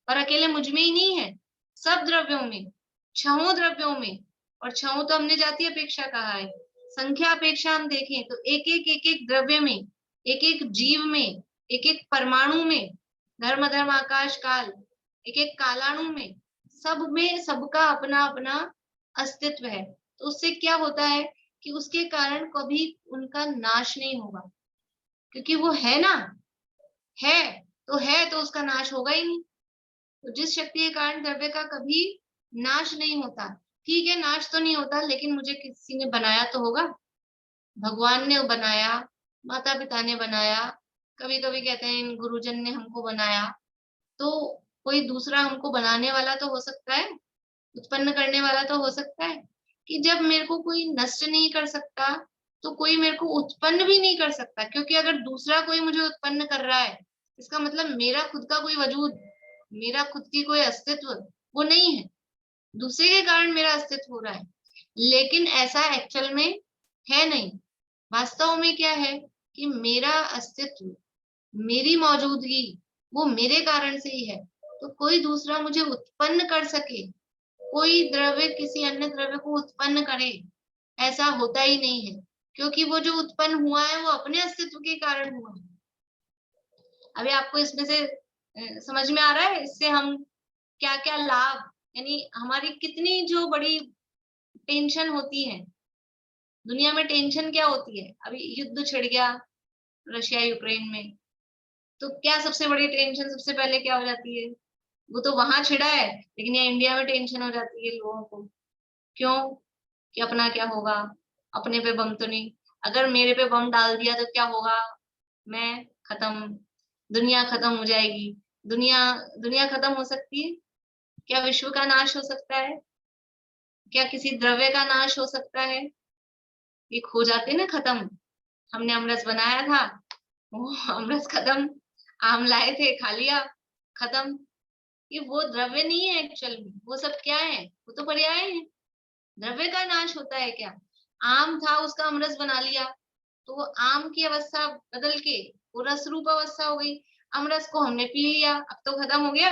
और अकेले मुझ में ही नहीं है, सब द्रव्यों में, छहों द्रव्यों में। और छहों तो हमने जातीय अपेक्षा कहा है, संख्या अपेक्षा हम देखें तो एक एक द्रव्य में, एक एक जीव में, एक एक परमाणु में, धर्म धर्म आकाश काल, एक एक कालाणु में, सब में सबका अपना अपना अस्तित्व है। तो उससे क्या होता है कि उसके कारण कभी उनका नाश नहीं होगा, क्योंकि वो है ना, है तो उसका नाश होगा ही नहीं। तो जिस शक्ति के कारण द्रव्य का कभी नाश नहीं होता, ठीक है नाश तो नहीं होता, लेकिन मुझे किसी ने बनाया तो होगा, भगवान ने बनाया, माता पिता ने बनाया, कभी कभी कहते हैं गुरुजन ने हमको बनाया, तो कोई दूसरा हमको बनाने वाला तो हो सकता है, उत्पन्न करने वाला तो हो सकता है। कि जब मेरे को कोई नष्ट नहीं कर सकता तो कोई मेरे को उत्पन्न भी नहीं कर सकता, क्योंकि अगर दूसरा कोई मुझे उत्पन्न कर रहा है इसका मतलब मेरा खुद का कोई वजूद, मेरा खुद की कोई अस्तित्व वो नहीं है, दूसरे के कारण मेरा अस्तित्व हो रहा है। लेकिन ऐसा एक्चुअल में है नहीं। वास्तव में क्या है कि मेरा अस्तित्व, मेरी मौजूदगी वो मेरे कारण से ही है। तो कोई दूसरा मुझे उत्पन्न कर सके, कोई द्रव्य किसी अन्य द्रव्य को उत्पन्न करे, ऐसा होता ही नहीं है, क्योंकि वो जो उत्पन्न हुआ है वो अपने अस्तित्व के कारण हुआ है। अभी आपको इसमें से समझ में आ रहा है इससे हम क्या क्या लाभ, यानी हमारी कितनी जो बड़ी टेंशन होती है दुनिया में, टेंशन क्या होती है? अभी युद्ध छिड़ गया रशिया यूक्रेन में, तो क्या सबसे बड़ी टेंशन सबसे पहले क्या हो जाती है? वो तो वहां छिड़ा है, लेकिन यहाँ इंडिया में टेंशन हो जाती है लोगों को। क्यों? कि अपना क्या होगा, अपने पे बम तो नहीं, अगर मेरे पे बम डाल दिया तो क्या होगा, मैं खत्म, दुनिया खत्म हो जाएगी। दुनिया दुनिया खत्म हो सकती है क्या? विश्व का नाश हो सकता है क्या? किसी द्रव्य का नाश हो सकता है? ये खो जाते ना खत्म। हमने अमरस बनाया था, वो अमरस खत्म, आम लाए थे खा लिया, खत्म। ये वो द्रव्य नहीं है एक्चुअल में, वो सब क्या है? वो तो पर्याय है। द्रव्य का नाश होता है क्या? आम था उसका अमरस बना लिया, तो वो आम की अवस्था बदल के वो रस रूप अवस्था हो गई। अमरस को हमने पी लिया, अब तो खत्म हो गया,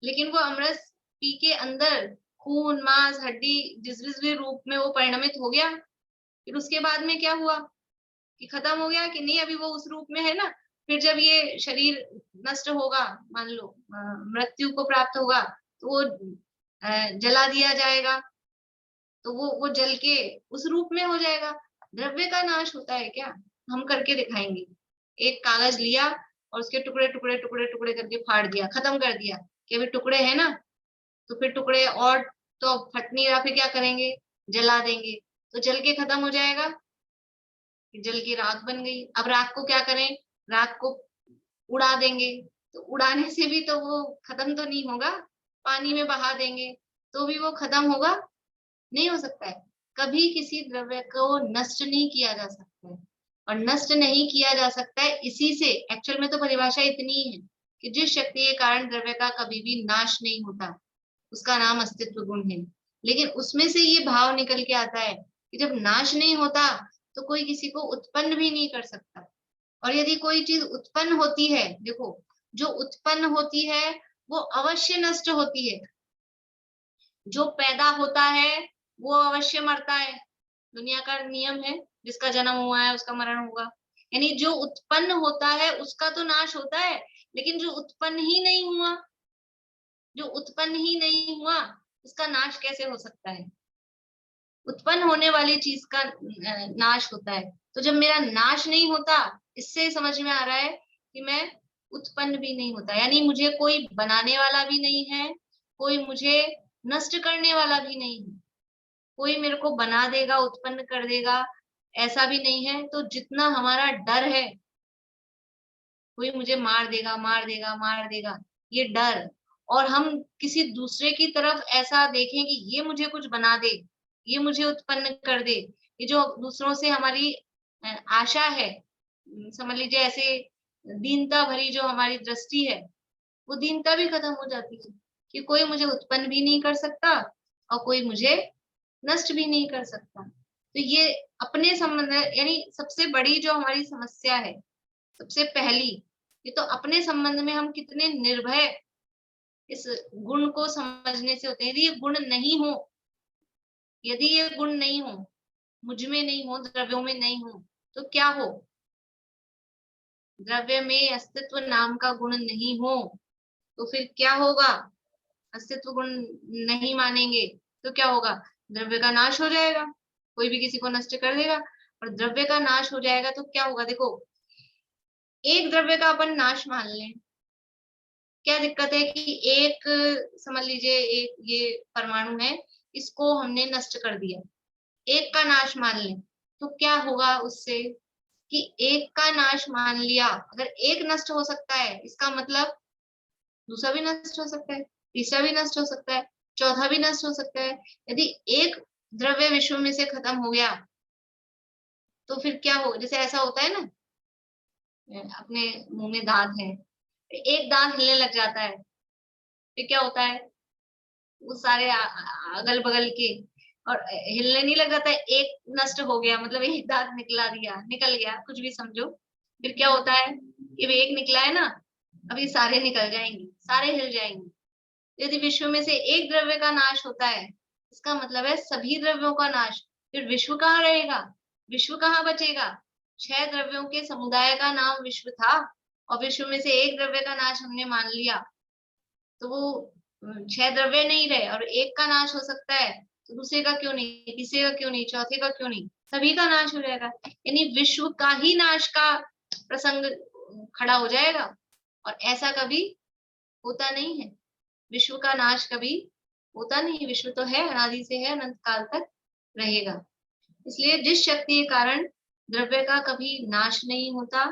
लेकिन वो अमरस पी के अंदर खून मांस हड्डी जिस भी रूप में वो परिणमित हो गया, फिर उसके बाद में क्या हुआ कि खत्म हो गया कि नहीं? अभी वो उस रूप में है ना। फिर जब ये शरीर नष्ट होगा, मान लो मृत्यु को प्राप्त होगा, तो वो जला दिया जाएगा, तो वो जल के उस रूप में हो जाएगा। द्रव्य का नाश होता है क्या? हम करके दिखाएंगे। एक कागज लिया और उसके टुकड़े टुकड़े टुकड़े टुकड़े करके फाड़ दिया, खत्म कर दिया कि अभी टुकड़े है ना, तो फिर टुकड़े और तो फट नहीं रहा, फिर क्या करेंगे? जला देंगे, तो जल के खत्म हो जाएगा, जल की राख बन गई। अब राख को क्या करें? राख को उड़ा देंगे, तो उड़ाने से भी तो वो खत्म तो नहीं होगा, पानी में बहा देंगे तो भी वो खत्म होगा? नहीं हो सकता है। कभी किसी द्रव्य को नष्ट नहीं किया जा सकता है, और नष्ट नहीं किया जा सकता है इसी से, एक्चुअल में तो परिभाषा इतनी ही है कि जिस शक्ति के कारण द्रव्य का कभी भी नाश नहीं होता उसका नाम अस्तित्व गुण है। लेकिन उसमें से ये भाव निकल के आता है कि जब नाश नहीं होता तो कोई किसी को उत्पन्न भी नहीं कर सकता। और यदि कोई चीज उत्पन्न होती है, देखो जो उत्पन्न होती है वो अवश्य नष्ट होती है, जो पैदा होता है वो अवश्य मरता है, दुनिया का नियम है, जिसका जन्म हुआ है उसका मरण होगा। यानी जो उत्पन्न होता है उसका तो नाश होता है, लेकिन जो उत्पन्न ही नहीं हुआ, जो उत्पन्न ही नहीं हुआ उसका नाश कैसे हो सकता है? उत्पन्न होने वाली चीज का नाश होता है। तो जब मेरा नाश नहीं होता, इससे समझ में आ रहा है कि मैं उत्पन्न भी नहीं होता, यानी मुझे कोई बनाने वाला भी नहीं है, कोई मुझे नष्ट करने वाला भी नहीं है, कोई मेरे को बना देगा उत्पन्न कर देगा ऐसा भी नहीं है। तो जितना हमारा डर है कोई मुझे मार देगा, मार देगा, मार देगा, ये डर, और हम किसी दूसरे की तरफ ऐसा देखें कि ये मुझे कुछ बना दे, ये मुझे उत्पन्न कर दे, ये जो दूसरों से हमारी आशा है, समझ लीजिए ऐसे दीनता भरी जो हमारी दृष्टि है, वो दीनता भी खत्म हो जाती है कि कोई मुझे उत्पन्न भी नहीं कर सकता और कोई मुझे नष्ट भी नहीं कर सकता। तो ये अपने संबंध, यानी सबसे बड़ी जो हमारी समस्या है, सबसे पहली, ये तो अपने संबंध में हम कितने निर्भय इस गुण को समझने से होते हैं। यदि ये गुण नहीं हो, यदि ये गुण नहीं हो, मुझ में नहीं हो, द्रव्यों में नहीं हो, तो क्या हो? द्रव्य में अस्तित्व नाम का गुण नहीं हो तो फिर क्या होगा? अस्तित्व गुण नहीं मानेंगे तो क्या होगा? द्रव्य का नाश हो जाएगा, कोई भी किसी को नष्ट कर देगा, और द्रव्य का नाश हो जाएगा तो क्या होगा? देखो, एक द्रव्य का अपन नाश मान लें, क्या दिक्कत है कि एक, समझ लीजिए एक ये परमाणु है, इसको हमने नष्ट कर दिया, एक का नाश मान लें तो क्या होगा उससे? कि एक का नाश मान लिया, अगर एक नष्ट हो सकता है, इसका मतलब दूसरा भी नष्ट हो सकता है, तीसरा भी नष्ट हो सकता है, चौथा भी नष्ट हो सकता है। यदि एक द्रव्य विश्व में से खत्म हो गया तो फिर क्या होगा? जैसे ऐसा होता है ना, अपने मुंह में दांत है, एक दांत हिलने लग जाता है, फिर क्या होता है? वो सारे अगल बगल के, और हिलने नहीं लग जाता है, एक नष्ट हो गया मतलब एक दांत निकल गया, कुछ भी समझो। फिर क्या होता है कि एक निकला है ना, अभी सारे निकल जाएंगे, सारे हिल जाएंगे। यदि विश्व में से एक द्रव्य का नाश होता है, इसका मतलब है सभी द्रव्यों का नाश। फिर विश्व कहाँ रहेगा? विश्व कहाँ बचेगा? 6 द्रव्यों के समुदाय का नाम विश्व था, और विश्व में से एक द्रव्य का नाश हमने मान लिया, तो वो 6 द्रव्य नहीं रहे, और एक का नाश हो सकता है तो दूसरे का क्यों नहीं, तीसरे का क्यों नहीं, चौथे का क्यों नहीं, सभी का नाश हो जाएगा। यानी विश्व का ही नाश का प्रसंग खड़ा हो जाएगा, और ऐसा कभी होता नहीं है। विश्व का नाश कभी होता नहीं, विश्व तो है, अनादि से है, अनंत काल तक रहेगा। इसलिए जिस शक्ति के कारण द्रव्य का कभी नाश नहीं होता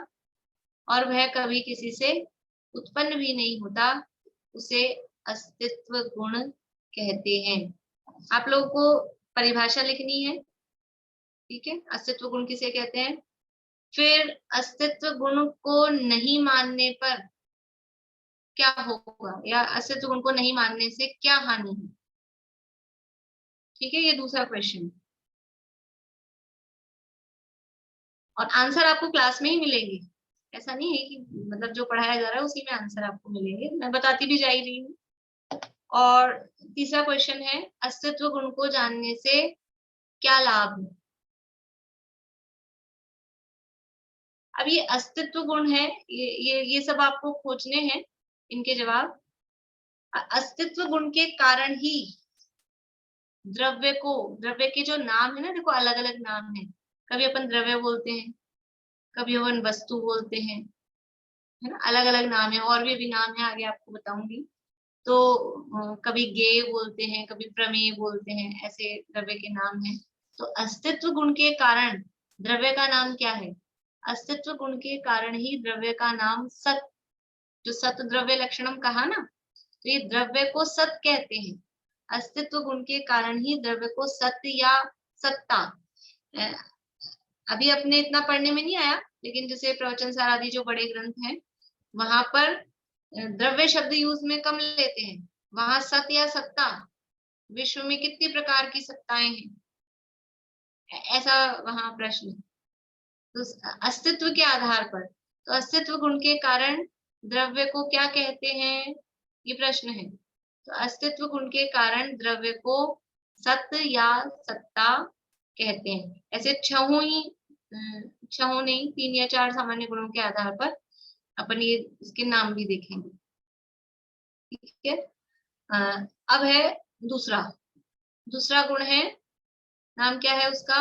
और वह कभी किसी से उत्पन्न भी नहीं होता, उसे अस्तित्व गुण कहते हैं। आप लोगों को परिभाषा लिखनी है, ठीक है? अस्तित्व गुण किसे कहते हैं? फिर अस्तित्व गुण को नहीं मानने पर क्या होगा, या अस्तित्व गुण को नहीं मानने से क्या हानि है? ठीक है, ये दूसरा क्वेश्चन, और आंसर आपको क्लास में ही मिलेंगे। ऐसा नहीं है कि मतलब जो पढ़ाया जा रहा है उसी में आंसर आपको मिलेंगे, मैं बताती भी जा रही हूँ। और तीसरा क्वेश्चन है, अस्तित्व गुण को जानने से क्या लाभ है? अब ये अस्तित्व गुण है, ये सब आपको खोजने हैं इनके जवाब। अस्तित्व गुण के कारण ही द्रव्य के जो नाम है ना, देखो अलग अलग नाम है, कभी अपन द्रव्य बोलते हैं, कभी अपन वस्तु बोलते हैं, है ना, अलग अलग नाम है, और भी नाम है, आगे आपको बताऊंगी। तो कभी गेय बोलते हैं, कभी प्रमेय बोलते हैं, ऐसे द्रव्य के नाम हैं। तो अस्तित्व गुण के कारण द्रव्य का नाम क्या है? अस्तित्व गुण के कारण ही द्रव्य का नाम सत, जो सत द्रव्य लक्षणम कहा ना, तो ये द्रव्य को सत कहते हैं। अस्तित्व गुण के कारण ही द्रव्य को सत्य या सत्ता, अभी अपने इतना पढ़ने में नहीं आया, लेकिन जैसे प्रवचन सार आदि जो बड़े ग्रंथ हैं वहां पर द्रव्य शब्द यूज में कम लेते हैं, वहां सत्य या सत्ता, विश्व में कितनी प्रकार की सत्ताएं हैं, ऐसा वहां प्रश्न। तो अस्तित्व के आधार पर, तो अस्तित्व गुण के कारण द्रव्य को क्या कहते हैं, ये प्रश्न है। तो अस्तित्व गुण के कारण द्रव्य को सत्य या सत्ता कहते हैं। ऐसे छहों नहीं, 3 या 4 सामान्य गुणों के आधार पर अपन ये इसके नाम भी देखेंगे, ठीक है? अब है दूसरा गुण है, नाम क्या है उसका?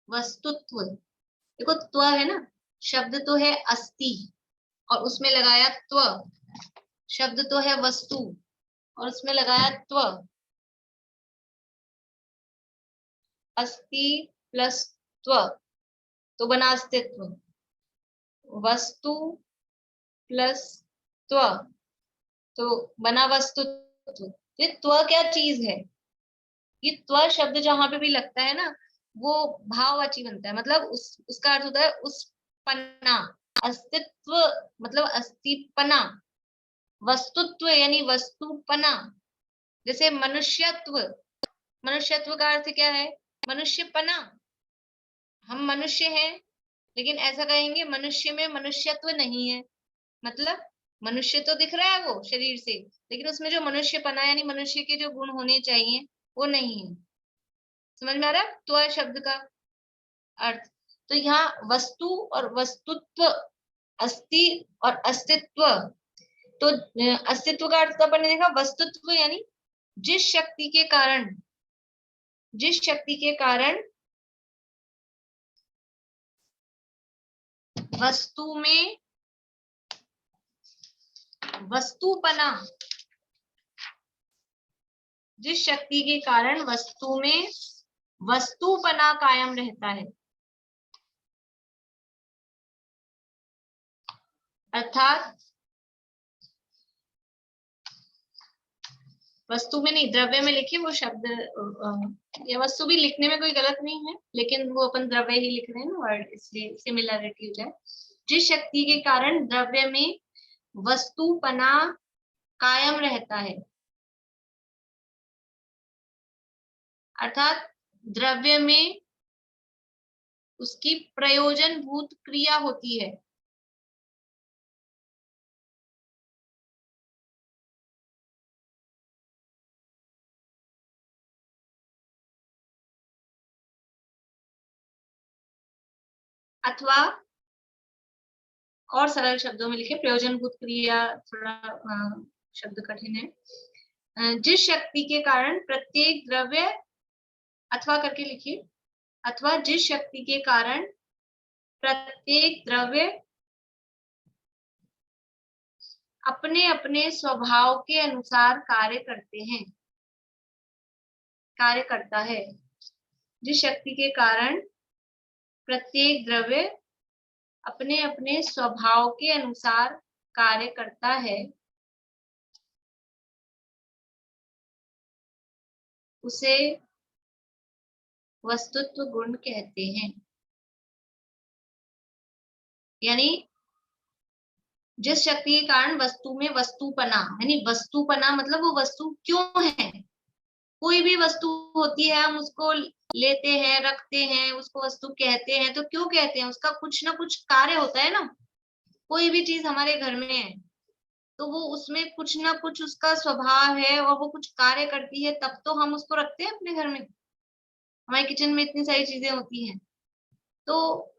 वस्तुत्व। देखो त्व है ना, शब्द तो है अस्ति और उसमें लगाया त्व, शब्द तो है वस्तु और उसमें लगाया त्व, अस्ति प्लस त्व तो बना अस्तित्व। वस्तु प्लस त्व, तो बना वस्तुत्व। ये त्व क्या चीज है? ये त्व शब्द जहां पे भी लगता है ना, वो भाववाची बनता है, मतलब उसका अर्थ होता है उस पना, अस्तित्व, मतलब अस्तिपना, वस्तुत्व यानी वस्तुपना। जैसे मनुष्यत्व, मनुष्यत्व का अर्थ क्या है? मनुष्यपना। हम मनुष्य हैं, लेकिन ऐसा कहेंगे मनुष्य में मनुष्यत्व नहीं है, मतलब मनुष्य तो दिख रहा है वो शरीर से, लेकिन उसमें जो मनुष्यपना यानी मनुष्य के जो गुण होने चाहिए वो नहीं है। समझ में आ रहा है त्व शब्द का अर्थ? तो यहाँ वस्तु और वस्तुत्व, अस्ति और अस्तित्व, तो अस्तित्व का अर्थ तो अपन ने देखा, वस्तुत्व यानी जिस शक्ति के कारण, जिस शक्ति के कारण वस्तु में वस्तुपना, जिस शक्ति के कारण वस्तु में वस्तुपना कायम रहता है, अर्थात वस्तु में नहीं, द्रव्य में लिखे वो शब्द, या वस्तु भी लिखने में कोई गलत नहीं है, लेकिन वो अपन द्रव्य ही लिख रहे हैं ना वर्ड, इसलिए सिमिलरिटी हो जाए। जिस शक्ति के कारण द्रव्य में वस्तुपना कायम रहता है, अर्थात द्रव्य में उसकी प्रयोजनभूत क्रिया होती है। अथवा और सरल शब्दों में लिखे, प्रयोजनभूत क्रिया थोड़ा शब्द कठिन है। जिस शक्ति के कारण प्रत्येक द्रव्य, अथवा करके लिखिए, अथवा जिस शक्ति के कारण प्रत्येक द्रव्य अपने अपने स्वभाव के अनुसार कार्य करते हैं, कार्य करता है। जिस शक्ति के कारण प्रत्येक द्रव्य अपने अपने स्वभाव के अनुसार कार्य करता है, उसे वस्तुत्व गुण कहते हैं। यानी जिस शक्ति के कारण वस्तु में वस्तुपना, यानी वस्तुपना मतलब वो वस्तु क्यों है, कोई भी वस्तु होती है, हम उसको लेते हैं, रखते हैं, उसको वस्तु कहते हैं, तो क्यों कहते हैं? उसका कुछ ना कुछ कार्य होता है ना। कोई भी चीज हमारे घर में है तो वो उसमें कुछ ना कुछ उसका स्वभाव है और वो कुछ कार्य करती है, तब तो हम उसको रखते हैं अपने घर में। हमारे किचन में इतनी सारी चीजें होती हैं, तो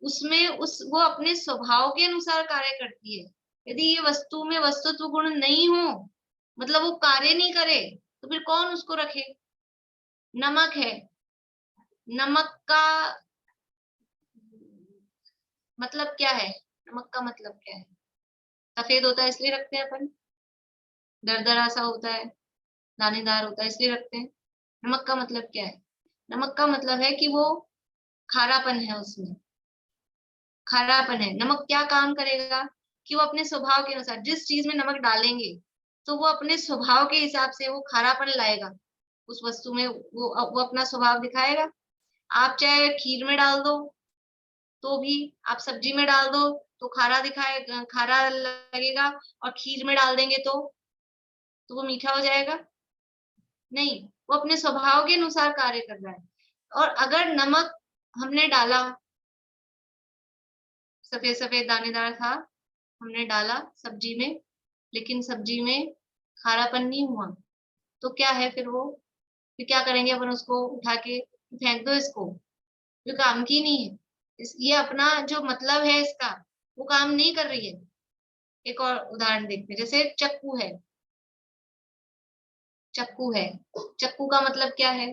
उसमें वो अपने स्वभाव के अनुसार कार्य करती है। यदि ये वस्तु में वस्तुत्व गुण नहीं हो, मतलब वो कार्य नहीं करे, तो फिर कौन उसको रखे? नमक है, नमक का मतलब क्या है? नमक का मतलब क्या है? सफेद होता है इसलिए रखते हैं अपन, दरदरा सा होता है, दानेदार होता है इसलिए रखते हैं। नमक का मतलब क्या है? नमक का मतलब है कि वो खारापन है, उसमें खारापन है। नमक क्या काम करेगा कि वो अपने स्वभाव के अनुसार, जिस चीज में नमक डालेंगे तो वो अपने स्वभाव के हिसाब से वो खारापन लाएगा उस वस्तु में, वो अपना स्वभाव दिखाएगा। आप चाहे खीर में डाल दो तो भी, आप सब्जी में डाल दो तो खारा दिखाएगा, खारा लगेगा, और खीर में डाल देंगे तो वो मीठा हो जाएगा? नहीं, वो अपने स्वभाव के अनुसार कार्य कर रहा है। और अगर नमक हमने डाला, सफेद सफेद दानेदार था, हमने डाला सब्जी में, लेकिन सब्जी में खारापन नहीं हुआ, तो क्या है फिर? वो फिर क्या करेंगे अपन? उसको उठा के फेंक दो, इसको, जो काम की नहीं है। ये अपना जो मतलब है इसका, वो काम नहीं कर रही है। एक और उदाहरण देखते हैं, जैसे चक्कू है, चक्कू है, चक्कू का मतलब क्या है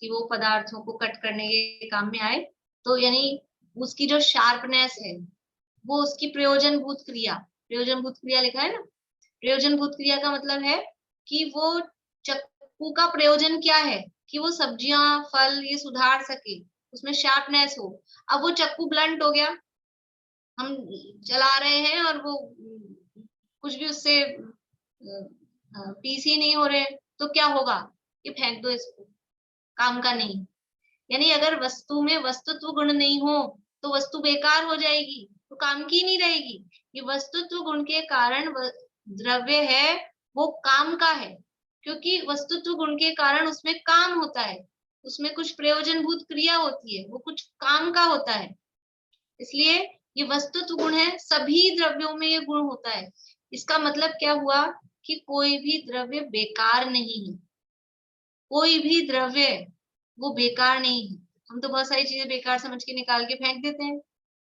कि वो पदार्थों को कट करने के काम में आए, तो यानी उसकी जो शार्पनेस है वो उसकी प्रयोजनभूत क्रिया, प्रयोजनभूत क्रिया लिखा है ना, प्रयोजनभूत क्रिया का मतलब है कि वो चक्कू का प्रयोजन क्या है कि वो सब्जियां फल ये सुधार सके, उसमें शार्पनेस हो। अब वो चक्कू ब्लंट हो गया, हम चला रहे हैं और वो कुछ भी उससे पीस ही नहीं हो रहे, तो क्या होगा? कि फेंक दो इसको, काम का नहीं। यानी अगर वस्तु में वस्तुत्व गुण नहीं हो तो वस्तु बेकार हो जाएगी, तो काम की नहीं रहेगी। ये वस्तुत्व गुण के कारण द्रव्य है वो काम का है, क्योंकि वस्तुत्व गुण के कारण उसमें काम होता है, उसमें कुछ प्रयोजनभूत क्रिया होती है, वो कुछ काम का होता है। इसलिए ये वस्तुत्व गुण है, सभी द्रव्यों में ये गुण होता है। इसका मतलब क्या हुआ कि कोई भी द्रव्य बेकार नहीं है, कोई भी द्रव्य वो बेकार नहीं है। हम तो बहुत सारी चीजें बेकार समझ के निकाल के फेंक देते हैं।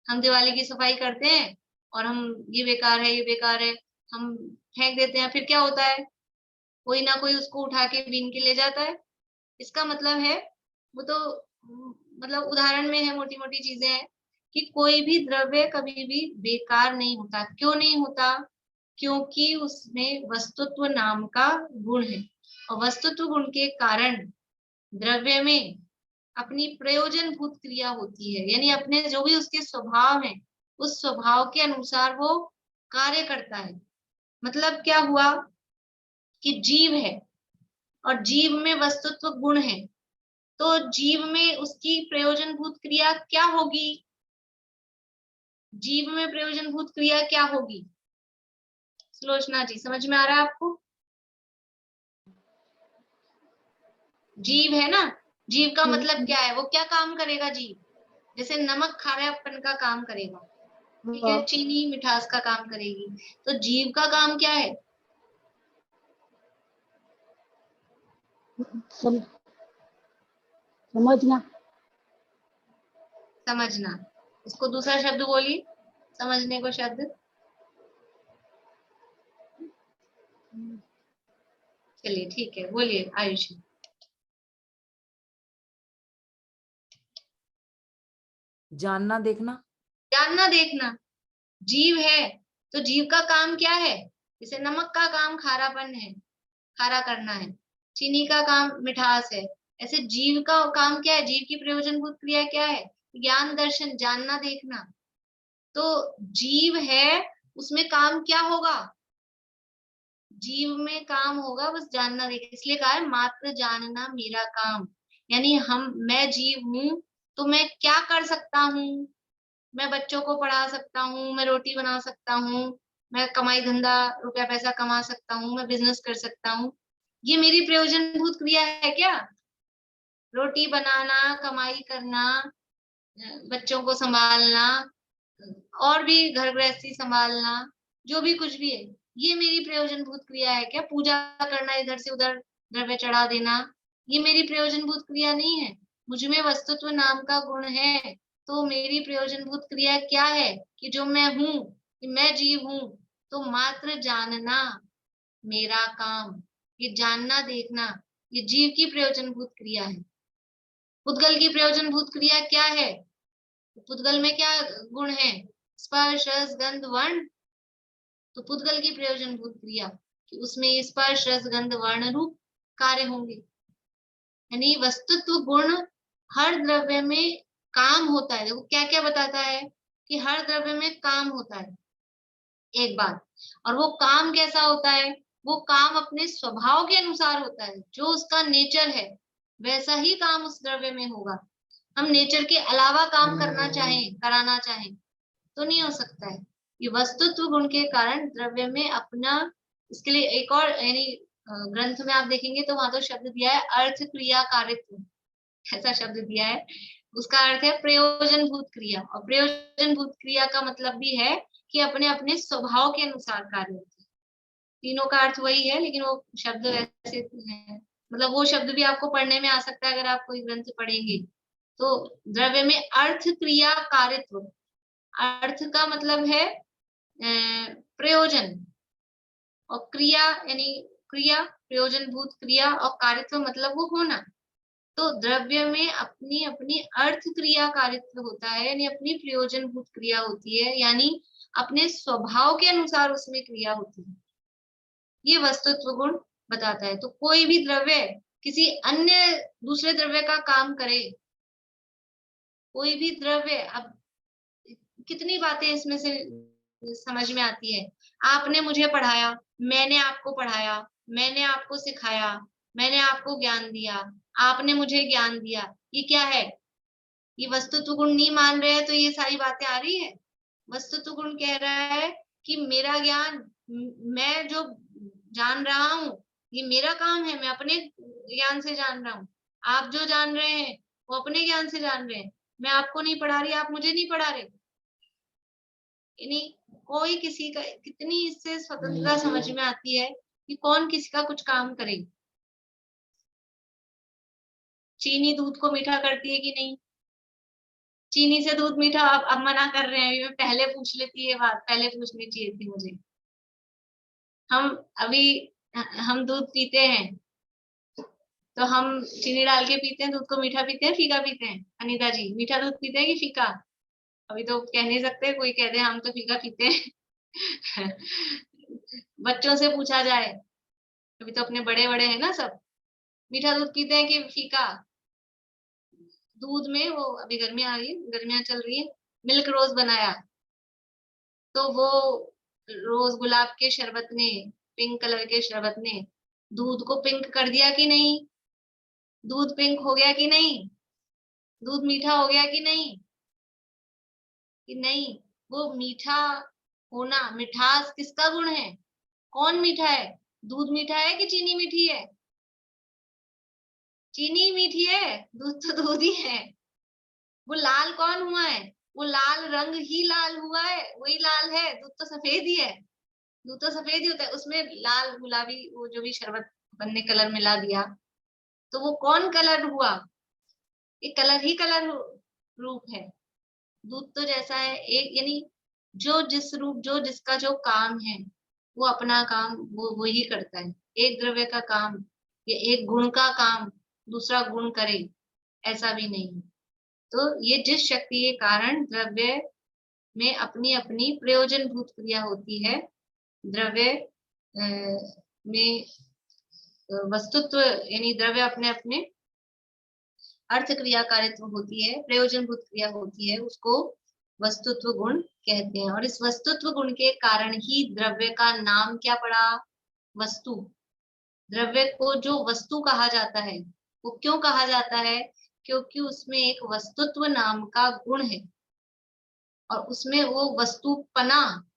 हम दिवाली की सफाई करते हैं और हम ये बेकार है, ये बेकार है, हम फेंक देते हैं। फिर क्या होता है? कोई ना कोई उसको उठा के बीन के ले जाता है। इसका मतलब है, वो तो मतलब उदाहरण में है, मोटी मोटी चीजें हैं कि कोई भी द्रव्य कभी भी बेकार नहीं होता। क्यों नहीं होता? क्योंकि उसमें वस्तुत्व नाम का गुण है, और वस्तुत्व गुण के कारण द्रव्य में अपनी प्रयोजनभूत क्रिया होती है, यानी अपने जो भी उसके स्वभाव है उस स्वभाव के अनुसार वो कार्य करता है। मतलब क्या हुआ कि जीव है और जीव में वस्तुत्व गुण है, तो जीव में उसकी प्रयोजनभूत क्रिया क्या होगी? जीव में प्रयोजनभूत क्रिया क्या होगी? सुलोचना जी, समझ में आ रहा है आपको? जीव है ना, जीव का मतलब क्या है? वो क्या काम करेगा? जीव जैसे नमक खारापन का काम करेगा, ठीक है, चीनी मिठास का काम करेगी। तो जीव का काम क्या है? समझना। समझना। इसको दूसरा शब्द बोलिए, समझने को शब्द। चलिए ठीक है, बोलिए आयुष। जानना देखना। जानना देखना। जीव है तो जीव का काम क्या है? जैसे नमक का काम खारापन है, खारा करना है, चीनी का काम मिठास है, ऐसे जीव का काम क्या है? जीव की प्रयोजनभूत क्रिया क्या है? ज्ञान दर्शन, जानना देखना। तो जीव है, उसमें काम क्या होगा? जीव में काम होगा बस जानना देखना। इसलिए कहा है मात्र जानना मेरा काम। यानी मैं जीव हूं तो मैं क्या कर सकता हूँ? मैं बच्चों को पढ़ा सकता हूँ, मैं रोटी बना सकता हूँ, मैं कमाई धंधा रुपया पैसा कमा सकता हूँ, मैं बिजनेस कर सकता हूँ। ये मेरी प्रयोजनभूत क्रिया है क्या? रोटी बनाना, कमाई करना, बच्चों को संभालना, और भी घर गृहस्थी संभालना, जो भी कुछ भी है, ये मेरी प्रयोजनभूत क्रिया है क्या? पूजा करना, इधर से उधर द्रव्य चढ़ा देना, ये मेरी प्रयोजनभूत क्रिया नहीं है। मुझ में वस्तुत्व नाम का गुण है, तो मेरी प्रयोजनभूत क्रिया क्या है? कि जो मैं हूं, कि मैं जीव हूं, तो मात्र जानना मेरा काम। ये जानना देखना ये जीव की प्रयोजनभूत क्रिया है। पुद्गल की प्रयोजनभूत क्रिया क्या है? पुद्गल में क्या गुण है? स्पर्श रस गंध वर्ण। तो पुद्गल की प्रयोजनभूत क्रिया कि उसमें स्पर्श रस गंध वर्ण रूप कार्य होंगे। यानी वस्तुत्व गुण हर द्रव्य में काम होता है। देखो क्या क्या बताता है कि हर द्रव्य में काम होता है, एक बात। और वो काम कैसा होता है? वो काम अपने स्वभाव के अनुसार होता है, जो उसका नेचर है वैसा ही काम उस द्रव्य में होगा। हम नेचर के अलावा काम करना चाहें, कराना चाहें तो नहीं हो सकता है। ये वस्तुत्व गुण के कारण द्रव्य में अपना, इसके लिए एक और यानी ग्रंथ में आप देखेंगे तो वहां तो शब्द दिया है अर्थ क्रिया कारित्व, ऐसा शब्द दिया है। उसका अर्थ है प्रयोजनभूत क्रिया, और प्रयोजनभूत क्रिया का मतलब भी है कि अपने अपने स्वभाव के अनुसार कार्य होते हैं। तीनों का अर्थ वही है, लेकिन वो शब्द वैसे है, मतलब वो शब्द भी आपको पढ़ने में आ सकता है अगर आप कोई ग्रंथ पढ़ेंगे। तो द्रव्य में अर्थ क्रिया कारित्व, अर्थ का मतलब है प्रयोजन, और क्रिया यानी क्रिया, प्रयोजनभूत क्रिया, और कारित्व मतलब वो होना। तो द्रव्य में अपनी अपनी अर्थ क्रिया कारित्व होता है, यानी अपनी प्रयोजनभूत क्रिया होती है, यानी अपने स्वभाव के अनुसार उसमें क्रिया होती है। ये वस्तुत्व गुण बताता है। तो कोई भी द्रव्य किसी अन्य दूसरे द्रव्य का काम करे, कोई भी द्रव्य, अब कितनी बातें इसमें से समझ में आती है। आपने मुझे पढ़ाया, मैंने आपको पढ़ाया, मैंने आपको सिखाया, मैंने आपको ज्ञान दिया, आपने मुझे ज्ञान दिया। ये क्या है? ये वस्तुत्व गुण नहीं मान रहे हैं तो ये सारी बातें आ रही है। वस्तुत्व गुण कह रहा है कि मेरा ज्ञान, मैं जो जान रहा हूँ ये मेरा काम है, मैं अपने ज्ञान से जान रहा हूँ। आप जो जान रहे हैं वो अपने ज्ञान से जान रहे हैं। मैं आपको नहीं पढ़ा रही, आप मुझे नहीं पढ़ा रहे। यानी कोई किसी का, कितनी इससे स्वतंत्रता समझ में आती है कि कौन किसी का कुछ काम करे। चीनी दूध को मीठा करती है कि नहीं? चीनी से दूध मीठा अब मना कर रहे हैं। पहले पूछ लेती है बात, पहले पूछनी चाहिए थी मुझे। हम दूध पीते हैं तो हम चीनी डाल के पीते हैं, दूध को मीठा पीते हैं, फीका पीते हैं? अनीता जी, मीठा दूध पीते हैं कि फीका? अभी तो कह नहीं सकते, कोई कह दे हम तो फीका पीते हैं। बच्चों से पूछा जाए, अभी तो अपने बड़े बड़े हैं ना सब, मीठा दूध पीते हैं कि फीका? दूध में वो, अभी गर्मी आ रही है, गर्मियां चल रही है, मिल्क रोज बनाया तो वो रोज गुलाब के शरबत ने, पिंक कलर के शरबत ने दूध को पिंक कर दिया कि नहीं? दूध पिंक हो गया कि नहीं? दूध मीठा हो गया कि नहीं? कि नहीं? वो मीठा होना, मिठास किसका गुण है? कौन मीठा है? दूध मीठा है कि चीनी मीठी है? चीनी मीठी है, दूध तो दूध ही है। वो लाल कौन हुआ है? वो लाल रंग ही लाल हुआ है, वही लाल है। दूध तो सफेद ही है, दूध तो सफेद ही होता है। उसमें लाल गुलाबी वो जो भी शरबत बनने कलर मिला दिया तो वो कौन कलर हुआ? ये कलर ही कलर रूप है। दूध तो जैसा है एक, यानी जो जिस रूप, जो जिसका जो काम है वो अपना काम वो वही करता है। एक द्रव्य का काम या एक गुण का काम दूसरा गुण करे, ऐसा भी नहीं है। तो ये जिस शक्ति के कारण द्रव्य में अपनी अपनी प्रयोजनभूत क्रिया होती है, द्रव्य में वस्तुत्व यानी द्रव्य अपने अपने अर्थ क्रियाकारित्व होती है, प्रयोजनभूत क्रिया होती है, उसको वस्तुत्व गुण कहते हैं। और इस वस्तुत्व गुण के कारण ही द्रव्य का नाम क्या पड़ा? वस्तु। द्रव्य को जो वस्तु कहा जाता है वो क्यों कहा जाता है? क्योंकि उसमें एक वस्तुत्व नाम का गुण है और उसमें वो वस्तुपना,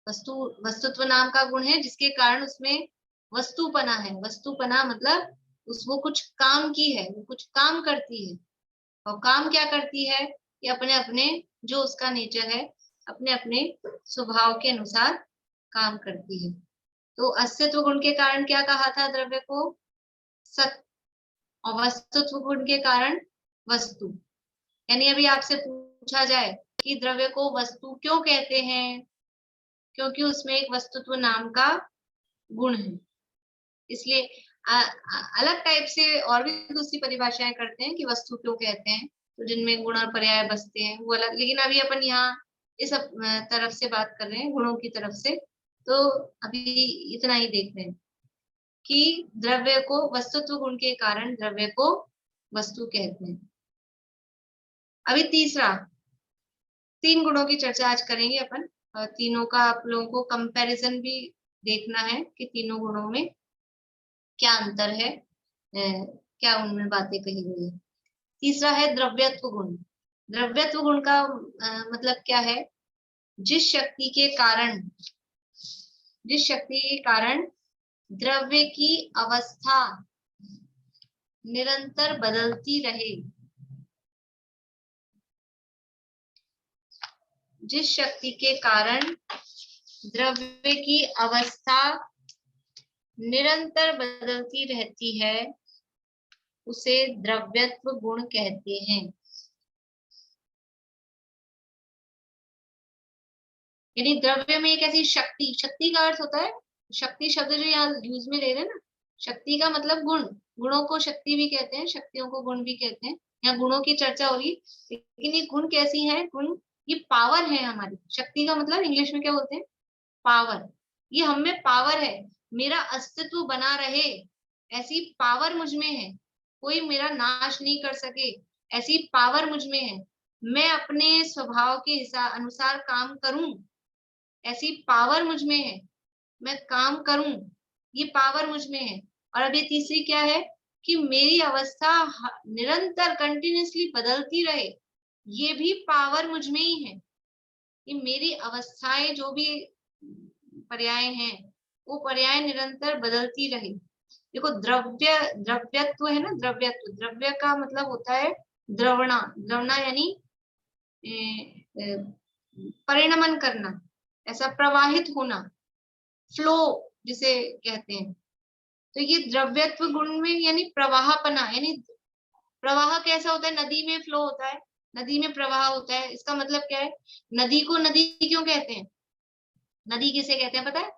वस्तुत्व नाम का गुण है जिसके कारण उसमें वस्तुपना है। वस्तुपना मतलब वो कुछ काम की है, वो कुछ काम करती है। और काम क्या करती है? कि अपने अपने जो उसका नेचर है, अपने अपने स्वभाव के अनुसार काम करती है। तो अस्तित्व गुण के कारण क्या कहा था द्रव्य को? सत। और वस्तुत्व गुण के कारण वस्तु। यानी अभी आपसे पूछा जाए कि द्रव्य को वस्तु क्यों कहते हैं? क्योंकि उसमें एक वस्तुत्व नाम का गुण है। इसलिए अलग टाइप से और भी दूसरी परिभाषाएं करते हैं कि वस्तु क्यों कहते हैं, तो जिनमें गुण और पर्याय बसते हैं वो अलग। लेकिन अभी अपन यहाँ इस तरफ से बात कर रहे हैं, गुणों की तरफ से। तो अभी इतना ही देख रहे हैं कि द्रव्य को, वस्तुत्व गुण के कारण द्रव्य को वस्तु कहते हैं। अभी तीसरा, 3 गुणों की चर्चा आज करेंगे अपन। तीनों का आप लोगों को कंपैरिजन भी देखना है कि तीनों गुणों में क्या अंतर है, क्या उनमें बातें कही गई है। तीसरा है द्रव्यत्व गुण। द्रव्यत्व गुण का मतलब क्या है? जिस शक्ति के कारण द्रव्य की अवस्था निरंतर बदलती रहे, जिस शक्ति के कारण द्रव्य की अवस्था निरंतर बदलती रहती है उसे द्रव्यत्व गुण कहते हैं। यानी द्रव्य में एक ऐसी शक्ति, शक्ति का अर्थ होता है, शक्ति शब्द जो यहाँ यूज में ले रहे हैं ना, शक्ति का मतलब गुण। गुणों को शक्ति भी कहते हैं, शक्तियों को गुण भी कहते हैं। यहाँ गुणों की चर्चा हो रही, लेकिन ये गुण कैसी है? गुण ये पावर है हमारी। शक्ति का मतलब इंग्लिश में क्या बोलते हैं? पावर। ये हम में पावर है, मेरा अस्तित्व बना रहे ऐसी पावर मुझ में है, कोई मेरा नाश नहीं कर सके ऐसी पावर मुझ में है। मैं अपने स्वभाव के अनुसार काम करूं, ऐसी पावर मुझ में है, मैं काम करूं, ये पावर मुझ में है। और अब ये तीसरी क्या है कि मेरी अवस्था निरंतर कंटिन्यूअसली बदलती रहे, ये भी पावर मुझ में ही है। कि मेरी अवस्थाएं जो भी पर्याय हैं वो पर्याय निरंतर बदलती रहे। देखो द्रव्यत्व है ना, द्रव्यत्व, द्रव्य का मतलब होता है द्रवणा, द्रवणा यानी परिणमन करना, ऐसा प्रवाहित होना, फ्लो जिसे कहते हैं। तो ये द्रव्यत्व गुण में यानी प्रवाहपना, यानी प्रवाह कैसा होता है, नदी में फ्लो होता है, नदी में प्रवाह होता है। इसका मतलब क्या है, नदी को नदी क्यों कहते हैं, नदी किसे कहते हैं पता है,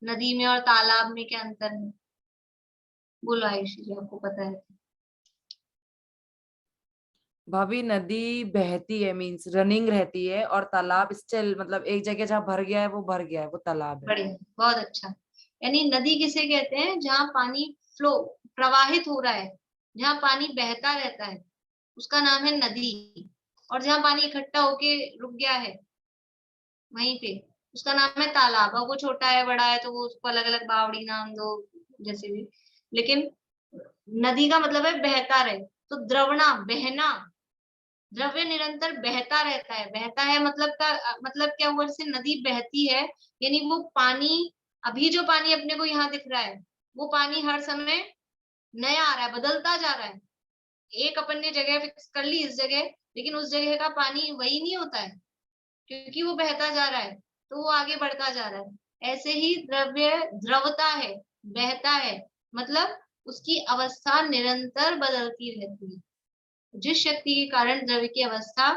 नदी में और तालाब में क्या अंतर है? बोलो आयुषी जी, आपको पता है। भाभी नदी बहती है मीन्स रनिंग रहती है, और तालाब स्टिल मतलब एक जगह जहाँ भर गया है वो भर गया है, वो तालाब है। बढ़िया, बहुत अच्छा। यानी नदी किसे कहते हैं, जहाँ पानी फ्लो, प्रवाहित हो रहा है, जहाँ पानी बहता रहता है, उसका नाम है नदी। और जहाँ पानी इकट्ठा होके रुक गया है वहीं पे, उसका नाम है तालाब। और वो छोटा है बड़ा है तो वो उसको अलग अलग बावड़ी नाम दो, जैसे भी। लेकिन नदी का मतलब है बहता रहे। तो द्रवणा, बहना, द्रव्य निरंतर बहता रहता है। बहता है मतलब क्या हुआ, जैसे नदी बहती है यानी वो पानी, अभी जो पानी अपने को यहाँ दिख रहा है वो पानी हर समय नया आ रहा है, बदलता जा रहा है। एक अपन ने जगह फिक्स कर ली इस जगह, लेकिन उस जगह का पानी वही नहीं होता है, क्योंकि वो बहता जा रहा है तो वो आगे बढ़ता जा रहा है। ऐसे ही द्रव्य द्रवता है, बहता है, मतलब उसकी अवस्था निरंतर बदलती रहती है। जिस शक्ति के कारण द्रव्य की अवस्था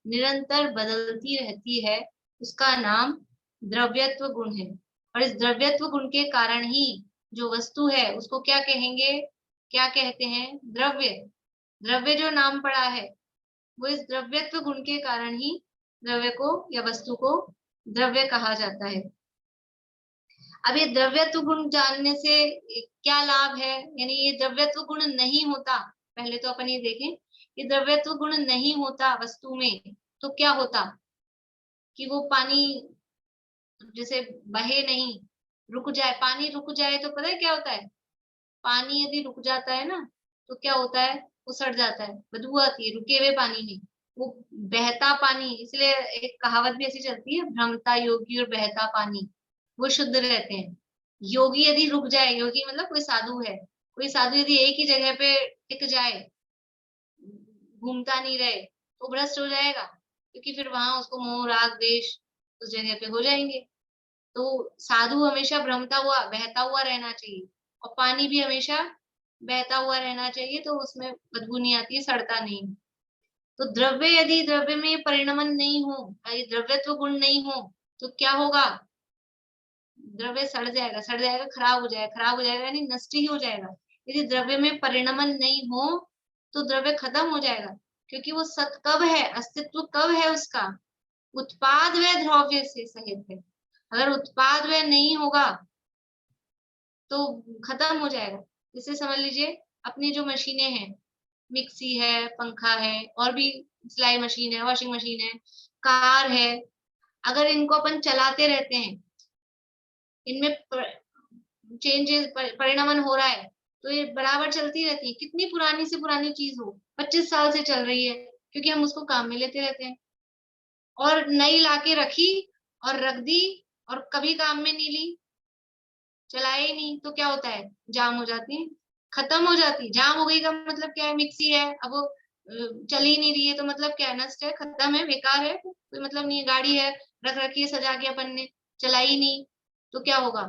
निरंतर बदलती रहती है उसका नाम द्रव्यत्व गुण है। और इस द्रव्यत्व गुण के कारण ही जो वस्तु है उसको क्या कहेंगे, क्या कहते हैं, द्रव्य। द्रव्य जो नाम पड़ा है वो इस द्रव्यत्व गुण के कारण ही द्रव्य को या वस्तु को द्रव्य कहा जाता है। अब ये द्रव्यत्व गुण जानने से क्या लाभ है, यानी ये द्रव्यत्व गुण नहीं होता, पहले तो अपन ये देखें कि द्रव्यत्व गुण नहीं होता वस्तु में तो क्या होता, कि वो पानी जैसे बहे नहीं, रुक जाए, पानी रुक जाए तो पता है क्या होता है, पानी यदि रुक जाता है ना तो क्या होता है, वो सड़ जाता है, बदबू आती है रुके हुए पानी में। वो बहता पानी, इसलिए एक कहावत भी ऐसी चलती है, भ्रमता योगी और बहता पानी, वो शुद्ध रहते हैं। योगी यदि रुक जाए, योगी मतलब कोई साधु है, कोई साधु यदि एक ही जगह पे टिक जाए, घूमता नहीं रहे, तो भ्रष्ट हो जाएगा, क्योंकि फिर वहां उसको मोह राग द्वेष उस जगह पे हो जाएंगे। तो साधु हमेशा भ्रमता हुआ बहता हुआ रहना चाहिए, और पानी भी हमेशा बहता हुआ रहना चाहिए, तो उसमें बदबू नहीं आती है, सड़ता नहीं। तो द्रव्य यदि द्रव्य में परिणमन नहीं हो, द्रव्यत्व गुण नहीं हो तो क्या होगा, द्रव्य सड़ जाएगा, सड़ जाएगा, खराब हो जाएगा, खराब हो जाएगा यानी नष्ट ही हो जाएगा। यदि द्रव्य में परिणमन नहीं हो तो द्रव्य खत्म हो जाएगा, क्योंकि वो सत कब है, अस्तित्व कब है उसका, उत्पाद व द्रव्य से सहित है। अगर उत्पाद व नहीं होगा तो खत्म हो जाएगा। जैसे समझ लीजिए अपनी जो मशीनें हैं, मिक्सी है, पंखा है, और भी सिलाई मशीन है, वॉशिंग मशीन है, कार है, अगर इनको अपन चलाते रहते हैं, इनमें चेंजेस परिणमन हो रहा है तो ये बराबर चलती रहती है, कितनी पुरानी से पुरानी चीज हो, 25 साल से चल रही है, क्योंकि हम उसको काम में लेते रहते हैं। और नई लाके रखी और रख दी और कभी काम में नहीं ली, चलाए ही नहीं, तो क्या होता है, जाम हो जाती है, खत्म हो जाती है। जाम हो गई का मतलब क्या है, मिक्सी है अब वो चल ही नहीं रही है तो मतलब क्या है, नष्ट है, खत्म है, बेकार है, कोई मतलब नहीं है। गाड़ी है, रख रखी है सजा के अपन ने, चलाई नहीं तो क्या होगा,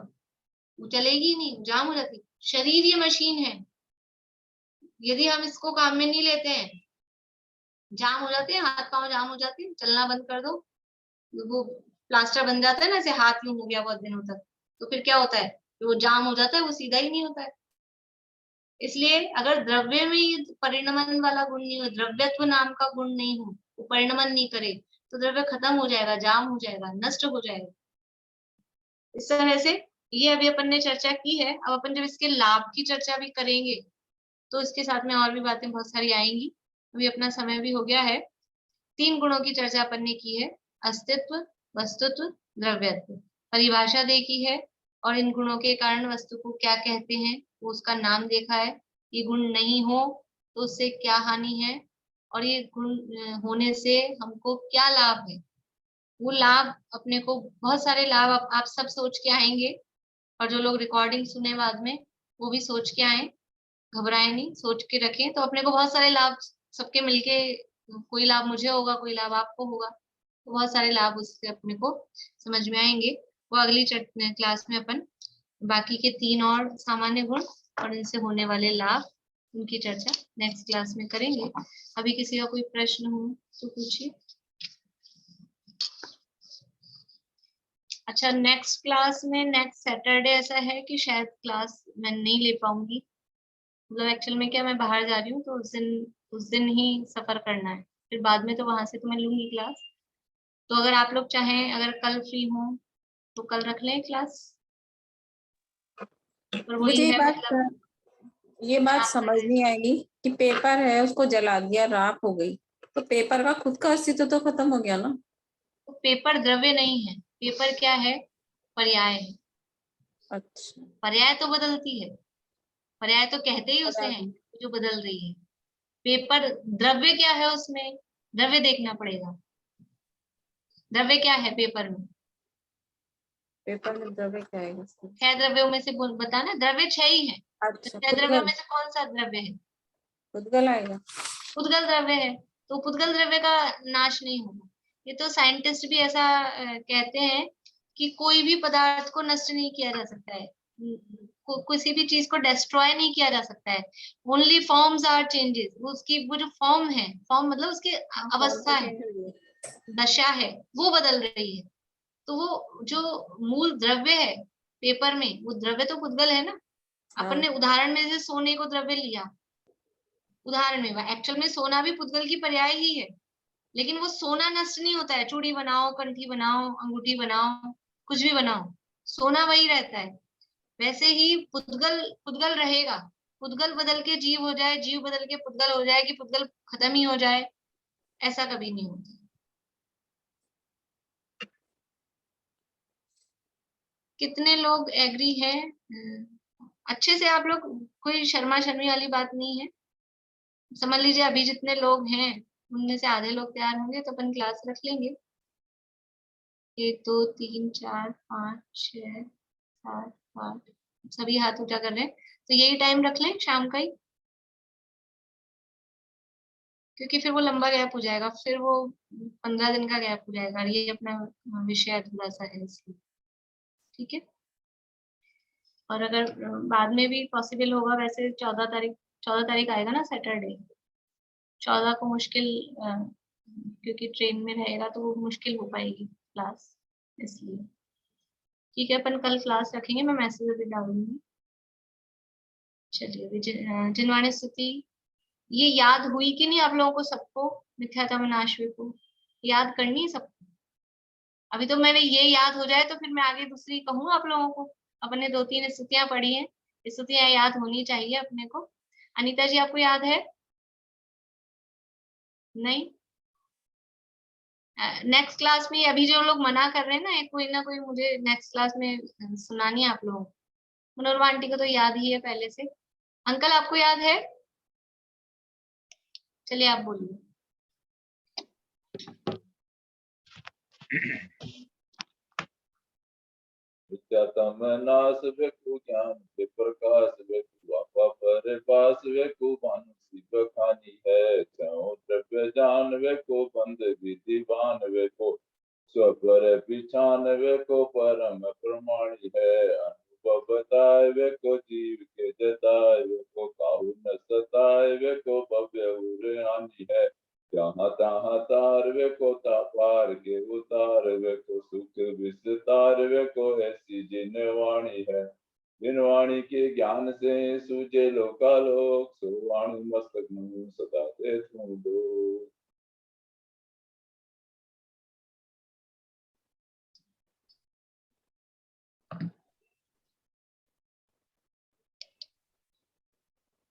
वो चलेगी ही नहीं, जाम हो जाती। शरीर ये मशीन है, यदि हम इसको काम में नहीं लेते हैं, जाम हो जाते हैं, हाथ पांव जाम हो जाते हैं, चलना बंद कर दो, वो प्लास्टर बन जाता है ना, ऐसे हाथ यूं हो गया बहुत दिनों तक, तो फिर क्या होता है, वो जाम हो जाता है, वो सीधा ही नहीं होता है। इसलिए अगर द्रव्य में ये परिणमन वाला गुण नहीं हो, द्रव्यत्व नाम का गुण नहीं हो, वो परिणमन नहीं करे तो द्रव्य खत्म हो जाएगा, जाम हो जाएगा, नष्ट हो जाएगा। इस तरह से ये अभी अपन ने चर्चा की है। अब अपन जब इसके लाभ की चर्चा भी करेंगे तो इसके साथ में और भी बातें बहुत सारी आएंगी। अभी अपना समय भी हो गया है, 3 गुणों की चर्चा अपन ने की है, अस्तित्व, वस्तुत्व, द्रव्यत्व। परिभाषा देखी है और इन गुणों के कारण वस्तु को क्या कहते हैं वो उसका नाम देखा है। ये गुण नहीं हो तो उससे क्या हानि है और ये गुण होने से हमको क्या लाभ है। वो लाभ अपने को बहुत सारे लाभ आप सब सोच के आएंगे और जो लोग रिकॉर्डिंग सुने बाद में वो भी सोच के आए, घबराए नहीं, सोच के रखें तो अपने को बहुत सारे लाभ सबके मिलके, कोई लाभ मुझे होगा, कोई लाभ आपको होगा, तो बहुत सारे लाभ उससे अपने को समझ में आएंगे। वो अगली क्लास में अपन बाकी के 3 और सामान्य गुण और इनसे होने वाले लाभ, उनकी चर्चा नेक्स्ट क्लास में करेंगे। अभी किसी का कोई प्रश्न हो तो पूछिए। अच्छा, नेक्स्ट क्लास में नेक्स्ट सैटरडे ऐसा है कि शायद क्लास मैं नहीं ले पाऊंगी, मतलब एक्चुअल में क्या मैं बाहर जा रही हूँ तो उस दिन ही सफर करना है, फिर बाद में तो वहां से तो मैं लूंगी क्लास। तो अगर आप लोग चाहें, अगर कल फ्री हो तो कल रख लें क्लास। पर वही मुझे है मतलब ये बात समझ नहीं आई कि पेपर है उसको जला दिया, राख हो गई, तो पेपर का खुद का अस्तित्व तो खत्म हो गया ना। तो पेपर द्रव्य नहीं है, पेपर क्या है, पर्याय है। अच्छा, पर्याय तो बदलती है, पर्याय तो कहते ही उसे हैं जो बदल रही है। पेपर द्रव्य क्या है, उसमें द्रव्य देखना पड़ेगा। द्रव्य क्या है पेपर में, पेपर में द्रव्य क्या है इसमें? 6 द्रव्यों में से बताना, द्रव्य 6 ही है। तो अच्छा, 6 द्रव्यों में से कौन सा द्रव्य है? पुद्गल आएगा। पुद्गल द्रव्य है, तो पुद्गल द्रव्य का नाश नहीं होगा। ये तो साइंटिस्ट भी ऐसा कहते हैं कि कोई भी पदार्थ को नष्ट नहीं किया जा सकता है, किसी भी चीज को डिस्ट्रॉय नहीं किया जा सकता है। Only forms are changes. उसकी वो जो फॉर्म है, फॉर्म मतलब उसकी अवस्था है, दशा है, वो बदल रही है। तो वो जो मूल द्रव्य है पेपर में, वो द्रव्य तो पुद्गल है ना। अपन ने उदाहरण में से सोने को द्रव्य लिया, उदाहरण में, एक्चुअल में सोना भी पुद्गल की पर्याय ही है, लेकिन वो सोना नष्ट नहीं होता है। चूड़ी बनाओ, कंठी बनाओ, अंगूठी बनाओ, कुछ भी बनाओ, सोना वही रहता है। वैसे ही पुद्गल पुद्गल रहेगा। पुद्गल बदल के जीव हो जाए, जीव बदल के पुद्गल हो जाए, कि पुद्गल खत्म ही हो जाए, ऐसा कभी नहीं होता। कितने लोग एग्री हैं? अच्छे से आप लोग, कोई शर्मा शर्मी वाली बात नहीं है। समझ लीजिए अभी जितने लोग हैं उनमें से आधे लोग तैयार होंगे तो अपन क्लास रख लेंगे। 1 2 3 4 5 6 7 8, सभी हाथ ऊंचा कर रहे हैं, तो यही टाइम रख लें शाम का ही, क्योंकि फिर वो लंबा गैप हो जाएगा, फिर वो 15 दिन का गैप हो जाएगा, ये अपना विषय अधूरा सा है इसलिए। ठीक है, और अगर बाद में भी पॉसिबल होगा, वैसे 14 तारीख आएगा ना सैटरडे, 14 को मुश्किल, क्योंकि ट्रेन में रहेगा तो वो मुश्किल हो पाएगी क्लास, इसलिए। ठीक है, अपन कल क्लास रखेंगे, मैं मैसेज अभी डाल दूंगी। चलिए, जिनवाणी स्तुति ये याद हुई कि नहीं आप लोगों को सबको? मिथ्यात्म नाश्वे को याद करनी है सबको। अभी तो मैंने ये याद हो जाए तो फिर मैं आगे दूसरी कहूँ आप लोगों को। अपने 2-3 स्तुतियां पढ़ी हैं, स्तुतियां याद होनी चाहिए अपने को। अनीता जी, आपको याद है? नहीं? नेक्स्ट क्लास में अभी जो लोग मना कर रहे हैं ना कोई मुझे नेक्स्ट क्लास में सुनानी है आप लोगों को। मनोरमा आंटी को तो याद ही है पहले से। अंकल, आपको याद है? चलिए आप बोलिए। विद्यातम नाश वेकु ज्ञान के प्रकाश वेकु आपा पर पास वेकु मानुषी बखानी है। क्यों द्रव्य जान वेको बंद विधिवान वेको स्वपर पिछान वेको परम प्रमाणी है। अनुभव बताए वेको जीव के जताए वेको काहू न सताए वेको भव्य हानि है। जहाँ तहाँ तार वेको तापार के उतार वेको सुख विस्तार वेको ऐसी जिन वाणी है। जिन वाणी के ज्ञान से सूझे लोकालोक सो वाणी मस्तक सदा दे तुम दो।